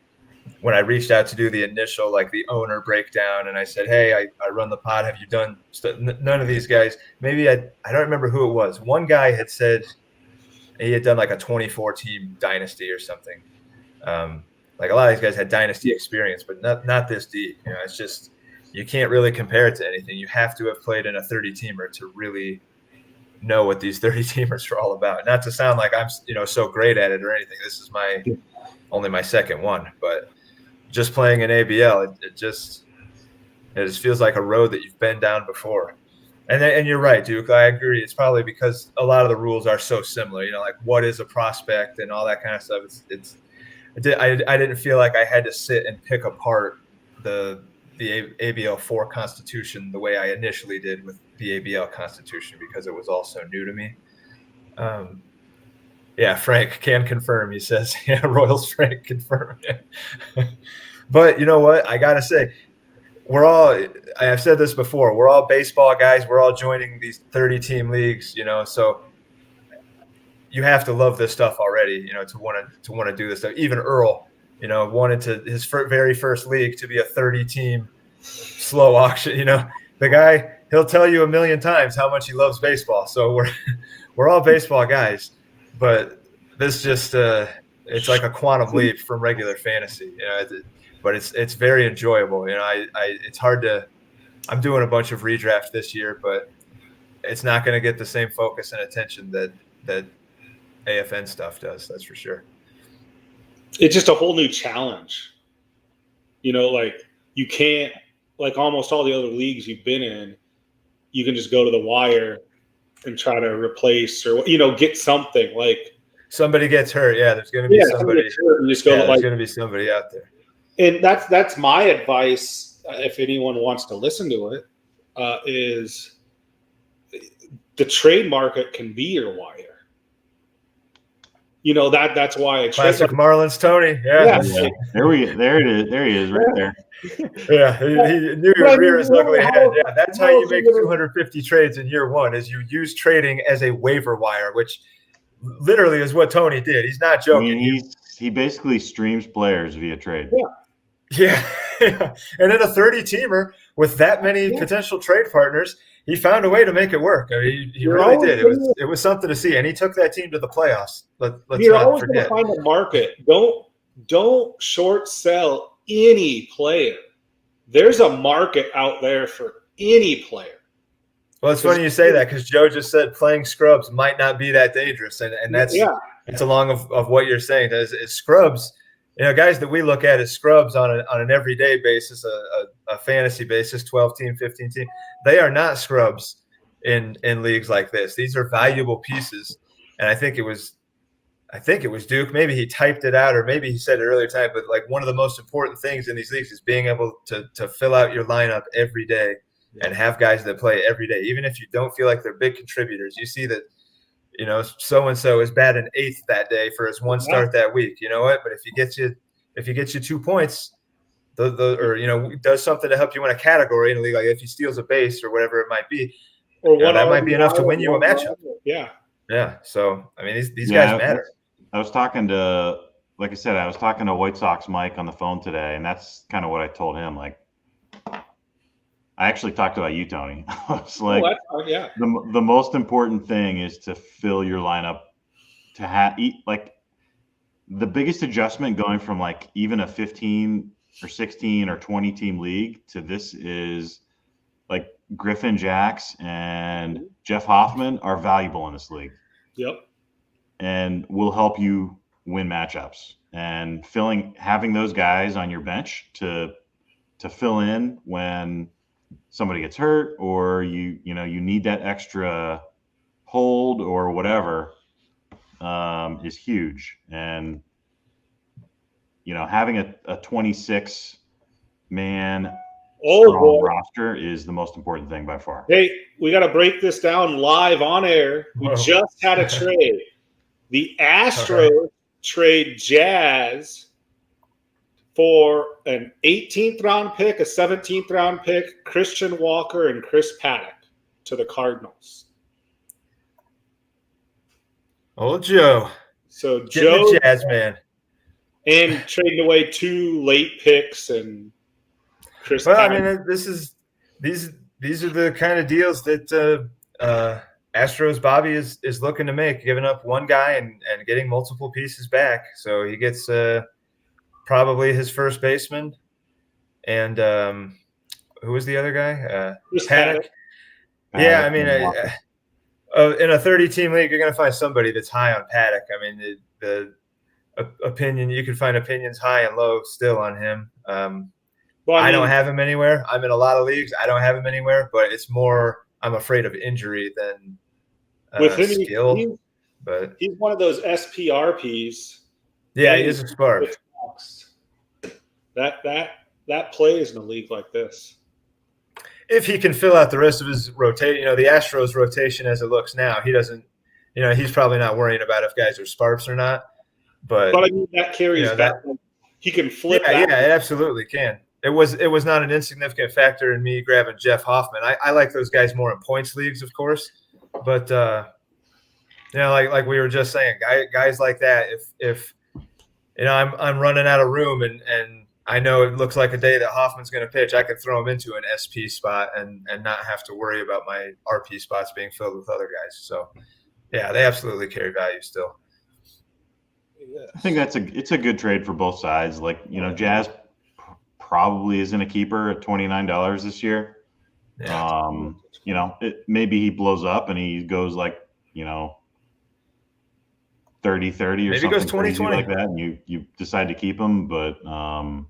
when I reached out to do the initial, like the owner breakdown, and I said, hey, I run the pod. Have you done none of these guys? Maybe I don't remember who it was. One guy had said he had done like a 24-team dynasty or something. Like a lot of these guys had dynasty experience, but not this deep. It's just you can't really compare it to anything. You have to have played in a 30-teamer to really know what these 30-teamers are all about. Not to sound like I'm so great at it or anything. This is only my second one, but just playing an ABL, it just feels like a road that you've been down before. And you're right, Duke. I agree. It's probably because a lot of the rules are so similar. Like what is a prospect and all that kind of stuff. I didn't feel like I had to sit and pick apart the ABL4 Constitution the way I initially did with the ABL Constitution because it was all so new to me. Yeah, Frank can confirm. He says, yeah, Royals Frank confirm. But you know what? I got to say, I've said this before, we're all baseball guys. We're all joining these 30-team leagues, so you have to love this stuff already, to want to do this stuff. Even Earl, wanted his very first league to be a 30-team slow auction. The guy, he'll tell you a million times how much he loves baseball. So we're all baseball guys, but this just it's like a quantum leap from regular fantasy. But it's very enjoyable. It's hard to. I'm doing a bunch of redraft this year, but it's not going to get the same focus and attention that AFN stuff does. That's for sure. It's just a whole new challenge. Like you can't, like almost all the other leagues you've been in, you can just go to the wire and try to replace or get something. Like somebody gets hurt, yeah. There's going to be somebody. There's going to be somebody out there. And that's my advice. If anyone wants to listen to it, is the trade market can be your wire. That's why I classic Marlins Tony. Yeah. There it is. There he is, right there. Yeah, he knew your rear his ugly head. Yeah, that's how you make 250 trades in year one. Is you use trading as a waiver wire, which literally is what Tony did. He's not joking. He basically streams players via trade. Yeah. And in a 30-teamer with that many potential trade partners, he found a way to make it work. I mean, he really did. It was something to see, and he took that team to the playoffs. You're always going to find a market. Don't short sell any player. There's a market out there for any player. Well, it's funny you say that because Joe just said playing scrubs might not be that dangerous, and that's it's along of what you're saying. Is scrubs, guys that we look at as scrubs on an everyday basis, a fantasy basis, 12-team, 15-team. They are not scrubs in leagues like this. These are valuable pieces, and I think it was Duke. Maybe he typed it out, or maybe he said it earlier time. But like one of the most important things in these leagues is being able to fill out your lineup every day and have guys that play every day, even if you don't feel like they're big contributors. You see that, so and so is batting 8th that day for his one start that week. You know what? But if he gets you 2 points, or does something to help you win a category in a league, like if he steals a base or whatever it might be, or that might be enough to win you a matchup. Yeah. So I mean, these guys matter. I was talking to, like I said, White Sox Mike on the phone today, and that's kind of what I told him. Like, I actually talked about you, Tony. I was like, the most important thing is to fill your lineup, like the biggest adjustment going from like even a 15 or 16 or 20 team league to this is like Griffin Jacks and Jeff Hoffman are valuable in this league. Yep. And will help you win matchups, and having those guys on your bench to fill in when somebody gets hurt or you need that extra hold or whatever is huge. And having a 26 man roster is the most important thing by far. Hey, we got to break this down live on air. We just had a trade. The Astros trade Jazz for an 18th round pick, a 17th round pick, Christian Walker and Chris Paddock to the Cardinals. Old Joe. So Getting Joe the Jazz man. And trading away 2 late picks and Chris Well, Paddock. I mean, these are the kind of deals that Astros Bobby is looking to make, giving up one guy and getting multiple pieces back. So he gets probably his first baseman, and who was the other guy? Paddock. Yeah, I mean, in a 30-team league, you're going to find somebody that's high on Paddock. I mean, the opinion, you can find opinions high and low still on him. Well, I don't have him anywhere. I'm in a lot of leagues. I don't have him anywhere, but it's more I'm afraid of injury than with him, skill. But he's one of those SPRPs. Yeah, he is a spark. That plays in a league like this. If he can fill out the rest of his rotation, the Astros rotation as it looks now, he doesn't. He's probably not worrying about if guys are sparks or not. But I mean, that carries back. He can flip. Yeah, it absolutely can. It was not an insignificant factor in me grabbing Jeff Hoffman. I like those guys more in points leagues, of course, but like we were just saying, guys like that. If I'm running out of room and I know it looks like a day that Hoffman's going to pitch, I could throw him into an SP spot and not have to worry about my RP spots being filled with other guys. So yeah, they absolutely carry value still. I think it's a good trade for both sides. Like, Jazz probably isn't a keeper at $29 this year. Yeah. Maybe he blows up and he goes like, 30-30 or maybe something goes 20-20 like that, and you decide to keep him. But I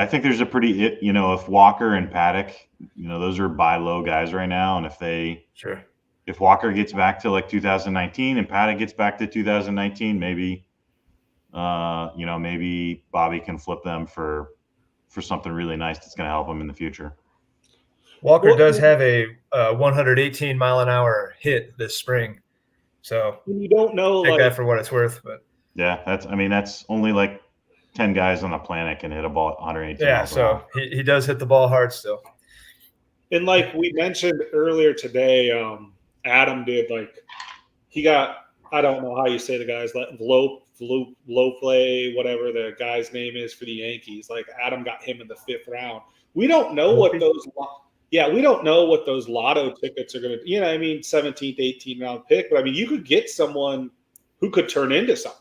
think there's a pretty if Walker and Paddock, those are buy low guys right now, and if Walker gets back to like 2019 and Paddock gets back to 2019, maybe maybe Bobby can flip them for something really nice that's going to help him in the future. Walker does have a 118 mile an hour hit this spring, so you don't know take that for what it's worth. But yeah, that's only like 10 guys on the planet can hit a ball at 118. Yeah, so he does hit the ball hard still. And like we mentioned earlier today, Adam did he got, I don't know how you say the guy's Lofle, whatever the guy's name is for the Yankees. Like Adam got him in the 5th round. We don't know what those lotto tickets are going to, 17th, 18th round pick. But I mean, you could get someone who could turn into something.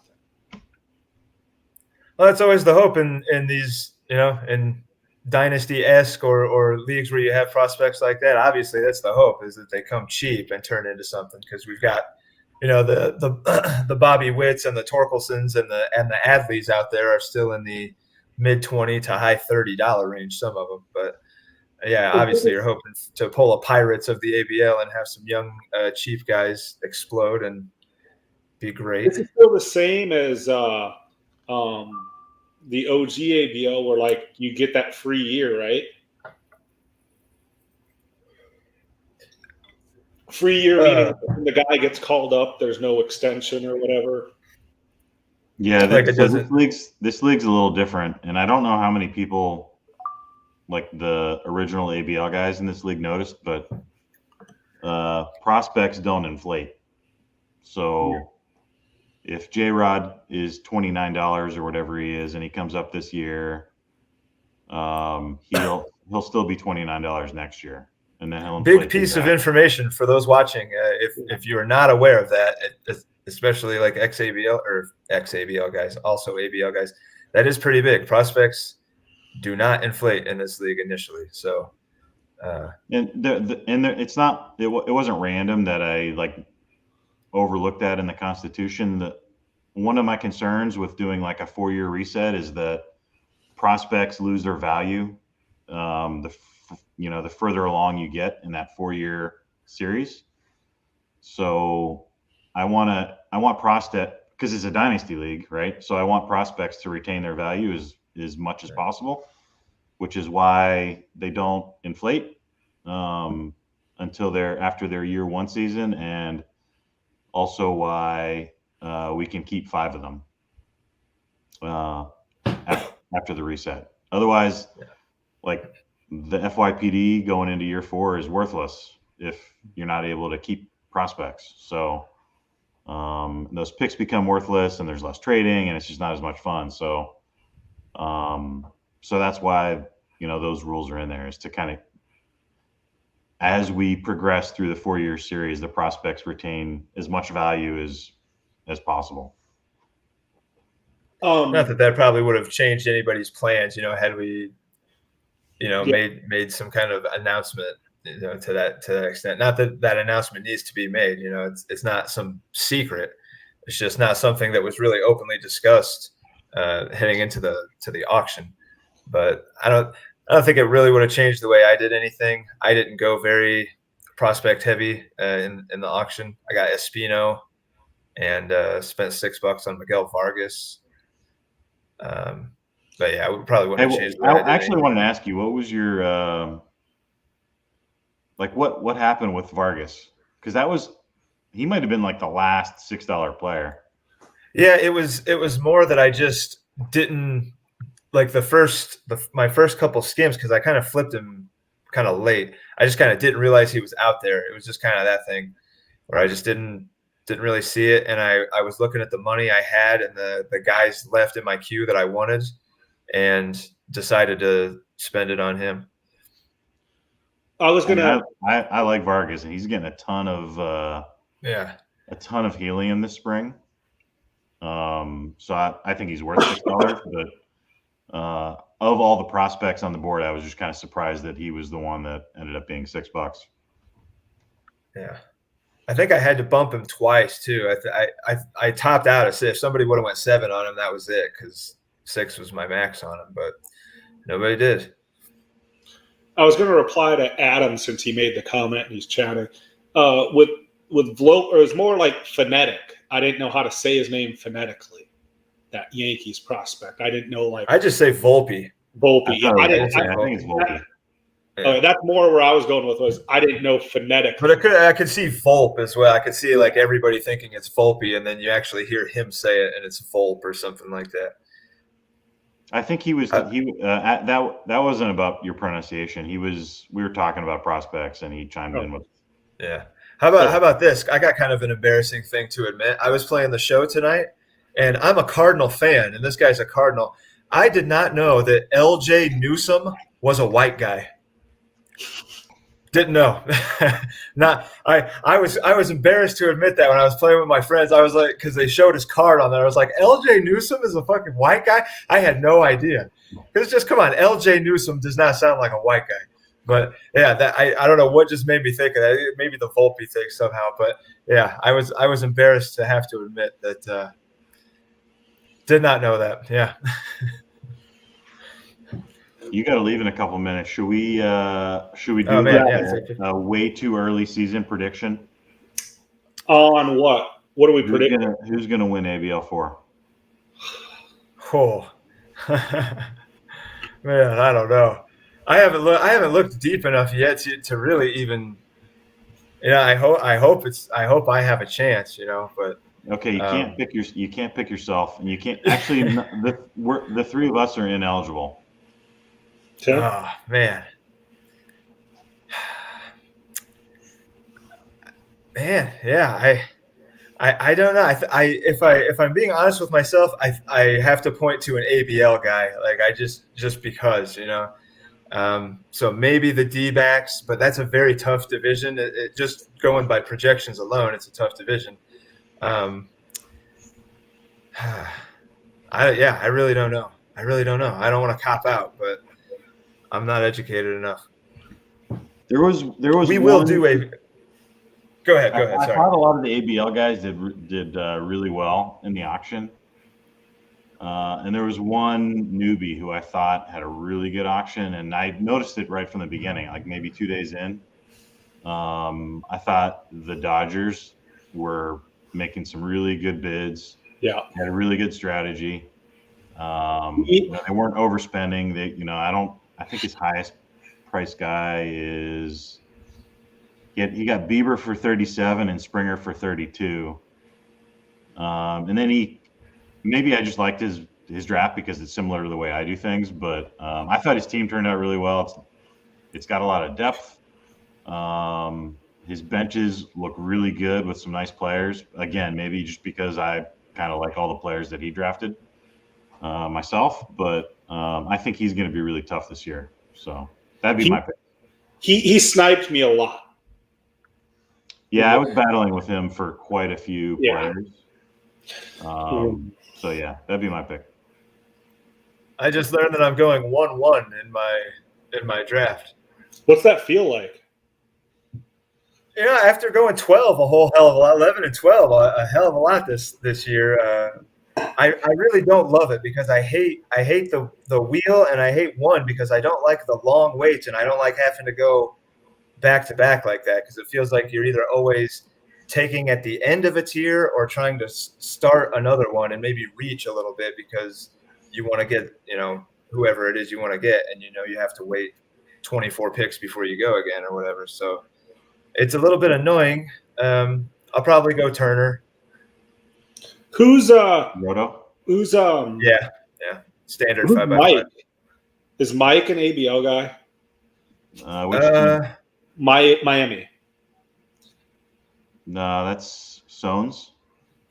Well, that's always the hope in these, in dynasty-esque or leagues where you have prospects like that. Obviously, that's the hope, is that they come cheap and turn into something, because we've got, the Bobby Witts and the Torkelsons and the Adleys out there are still in the mid-$20 to high $30 range, some of them. But yeah, obviously you're hoping to pull a Pirates of the ABL and have some young, cheap guys explode and be great. This is still the same as the OG ABL, where you get that free year, right? Free year meaning when the guy gets called up, there's no extension or whatever. Yeah, this league's a little different, and I don't know how many people like the original ABL guys in this league noticed, but prospects don't inflate. So if J-Rod is $29 or whatever he is, and he comes up this year, he'll still be $29 next year, and then he'll big piece of information for those watching. If you are not aware of that, especially like ex-ABL guys, also ABL guys, that is pretty big. Prospects do not inflate in this league initially. So, it's not. It wasn't random that I overlooked that in the Constitution. That one of my concerns with doing like a 4-year reset is that prospects lose their value the further along you get in that 4-year series. So I want prospect, because it's a dynasty league, right? So I want prospects to retain their value as much as possible, which is why they don't inflate until after their year 1 season, and also why we can keep 5 of them after the reset. Otherwise, like the FYPD going into year 4 is worthless if you're not able to keep prospects. So those picks become worthless, and there's less trading, and it's just not as much fun. So, so that's why those rules are in there, is to kind of, as we progress through the 4-year series, the prospects retain as much value as possible. Not that probably would have changed anybody's plans, had we, made some kind of announcement, to that extent. Not that that announcement needs to be made. It's not some secret. It's just not something that was really openly discussed heading into the auction. But I don't think it really would have changed the way I did anything. I didn't go very prospect heavy in the auction. I got Espino and spent $6 on Miguel Vargas. But yeah, I probably wouldn't have changed. I actually wanted to ask you, what was your what happened with Vargas? Because he might have been like the last $6 player. Yeah, it was more that I just didn't like my first couple skims, because I kind of flipped him kind of late. I just kind of didn't realize he was out there. It was just kind of that thing where I just didn't really see it, and I was looking at the money I had and the guys left in my queue that I wanted, and decided to spend it on him. I like Vargas, and he's getting a ton of helium this spring. So I think he's worth $6. But of all the prospects on the board, I was just kind of surprised that he was the one that ended up being $6. Yeah, I think I had to bump him twice too. I topped out at 6. If somebody would have went 7 on him, that was it, because 6 was my max on him, but nobody did. I was going to reply to Adam since he made the comment and he's chatting. With Vlo, or it was more like phonetic. I didn't know how to say his name phonetically. That Yankees prospect. I didn't know, like, I just say Volpe. Volpe. I think it's Volpe. Yeah. That's more where I was going with, was I didn't know phonetic. But I could see Volpe as well. I could see like everybody thinking it's Volpe, and then you actually hear him say it, and it's Volpe or something like that. I think he was that wasn't about your pronunciation. We were talking about prospects, and he chimed in with. Yeah. How about this? I got kind of an embarrassing thing to admit. I was playing the show tonight, and I'm a Cardinal fan, and this guy's a Cardinal. I did not know that L.J. Newsome was a white guy. Didn't know. I was embarrassed to admit that when I was playing with my friends. I was like, because they showed his card on there. I was like, L.J. Newsome is a fucking white guy? I had no idea. Because just, come on, L.J. Newsome does not sound like a white guy. But yeah, I don't know what just made me think of that. Maybe the Volpe thing somehow. But yeah, I was embarrassed to have to admit that. Did not know that. Yeah. You got to leave in a couple minutes. Should we do a way too early season prediction? On what? What are we predicting? Who's gonna win ABL4? Oh, man, I don't know. I haven't looked deep enough yet to really even. I hope I have a chance. But okay, you can't pick yourself, and you can't actually. The 3 of us are ineligible. Oh man, yeah. I don't know. If I'm being honest with myself, I have to point to an ABL guy. Like I just because So maybe the D-backs, but that's a very tough division. It just going by projections alone, it's a tough division. I really don't know. I don't want to cop out, but I'm not educated enough. There was. We will do a. Go ahead. Sorry. I thought a lot of the ABL guys did really well in the auction, and there was one newbie who I thought had a really good auction, and I noticed it right from the beginning, like maybe 2 days in. I thought the Dodgers were making some really good bids. Yeah, had a really good strategy. They weren't overspending. I think his highest price guy is. He got Bieber for 37 and Springer for 32. And then maybe I just liked his his draft because it's similar to the way I do things. But I thought his team turned out really well. It's got a lot of depth. His benches look really good with some nice players. Again, maybe just because I kind of like all the players that he drafted myself, but I think he's going to be really tough this year. So that'd be my pick. He sniped me a lot. Yeah, I was battling with him for quite a few players. So yeah, that'd be my pick. I just learned that I'm going 1-1 in my draft. What's that feel like? Yeah, after going 12, a whole hell of a lot, 11 and 12, a hell of a lot this year. I really don't love it because I hate the wheel, and I hate one because I don't like the long waits, and I don't like having to go back to back like that because it feels like you're either always taking at the end of a tier or trying to start another one and maybe reach a little bit because you want to get, whoever it is you want to get, and you have to wait 24 picks before you go again or whatever. So it's a little bit annoying. I'll probably go Turner. Who's Roto? Who's yeah, standard who's 5x5. Mike? Is Mike an ABL guy? Miami. No, that's Sones.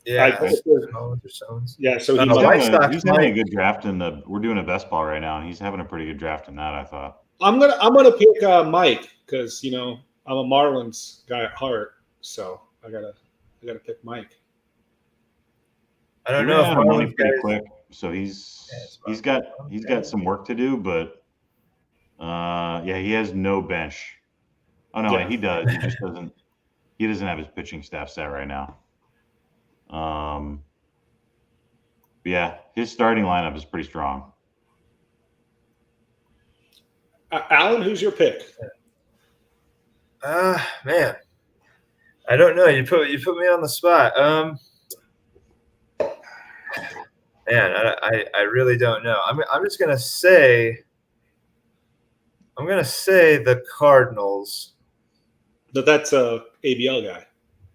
Yeah, Sones. Yeah, so he's having a good draft we're doing a best ball right now, and he's having a pretty good draft in that, I thought. I'm gonna pick Mike because I'm a Marlins guy at heart, so I gotta pick Mike. I don't know if Marlins pretty quick, so he's got some work to do, but he has no bench. Oh no, he does. He just doesn't. He doesn't have his pitching staff set right now. Yeah, his starting lineup is pretty strong. Alan, who's your pick? Man, I don't know. You put me on the spot. Man, I really don't know. I'm just gonna say. I'm gonna say the Cardinals. That's a ABL guy,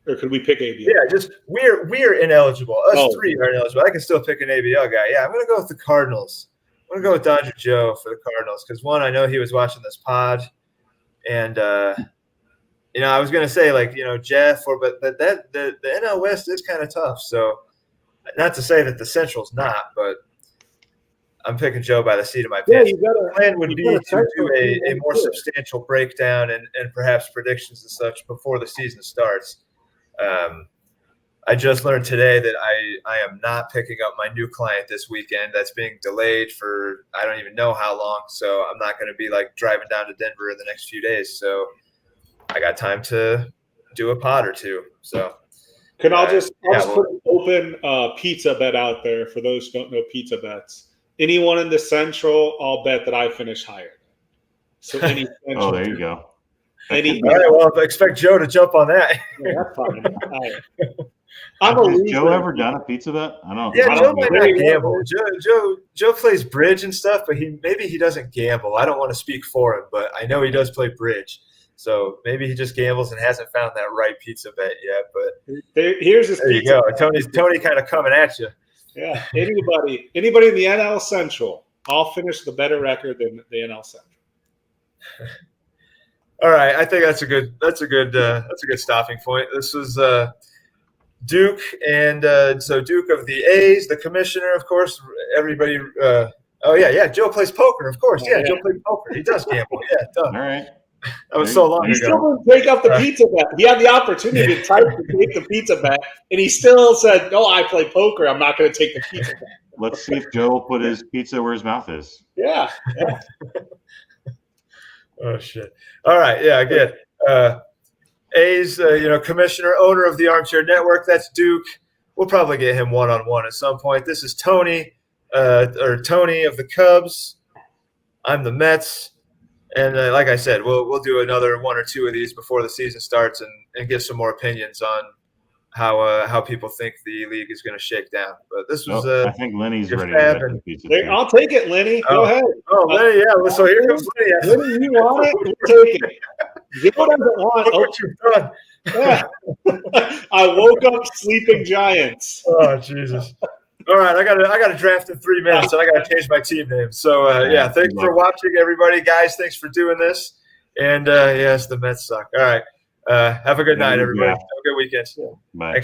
or could we pick ABL? Yeah, just we're ineligible. Us three are ineligible. I can still pick an ABL guy. Yeah, I'm gonna go with the Cardinals. I'm gonna go with Dodger Joe for the Cardinals because one, I know he was watching this pod, and I was gonna say Jeff but that the NL West is kind of tough. So, not to say that the Central's not, but I'm picking Joe by the seat of my pants. The plan would be to do a more substantial breakdown and perhaps predictions and such before the season starts. I just learned today that I am not picking up my new client this weekend. That's being delayed for I don't even know how long. So I'm not going to be driving down to Denver in the next few days. So I got time to do a pod or two. So I'll just put an open pizza bet out there for those who don't know pizza bets. Anyone in the Central, I'll bet that I finish higher. So any Central. Oh, there you go. All right, well, I expect Joe to jump on that. Yeah, that's fine. Has Joe ever done a pizza bet? I don't. Yeah, Joe might not gamble. Joe plays bridge and stuff, but maybe he doesn't gamble. I don't want to speak for him, but I know he does play bridge. So maybe he just gambles and hasn't found that right pizza bet yet. But here's his. There you go. Tony kind of coming at you. Yeah, anybody in the NL Central, I'll finish the better record than the NL Central. All right, I think that's a good stopping point. This was Duke, and so Duke of the A's, the commissioner, of course. Everybody. Joe plays poker, of course. Yeah, Joe plays poker. He does gamble. Yeah, done. All right. That was so long ago. He still didn't take up the pizza bet. He had the opportunity to type to take the pizza bet, and he still said, "No, I play poker. I'm not going to take the pizza bet." Let's see if Joe will put his pizza where his mouth is. Yeah. Oh shit! All right, yeah, again, A's, commissioner, owner of the Armchair Network. That's Duke. We'll probably get him one-on-one at some point. This is Tony, Tony of the Cubs. I'm the Mets. And like I said, we'll do another one or two of these before the season starts and get some more opinions on how people think the league is going to shake down. But this was I think Lenny's ready to bet the pizza. I'll take it, Lenny. Go ahead. Oh, Lenny, yeah. So here comes Lenny. Lenny, you want it? We'll take it. Joe doesn't want what you've done. Yeah. I woke up sleeping giants. Oh, Jesus. All right, I got to draft in 3 minutes, and I got to change my team name. So yeah, thanks for watching, everybody, guys. Thanks for doing this. And yes, the Mets suck. All right, have a good night, everybody. Have a good weekend. Bye. Thanks.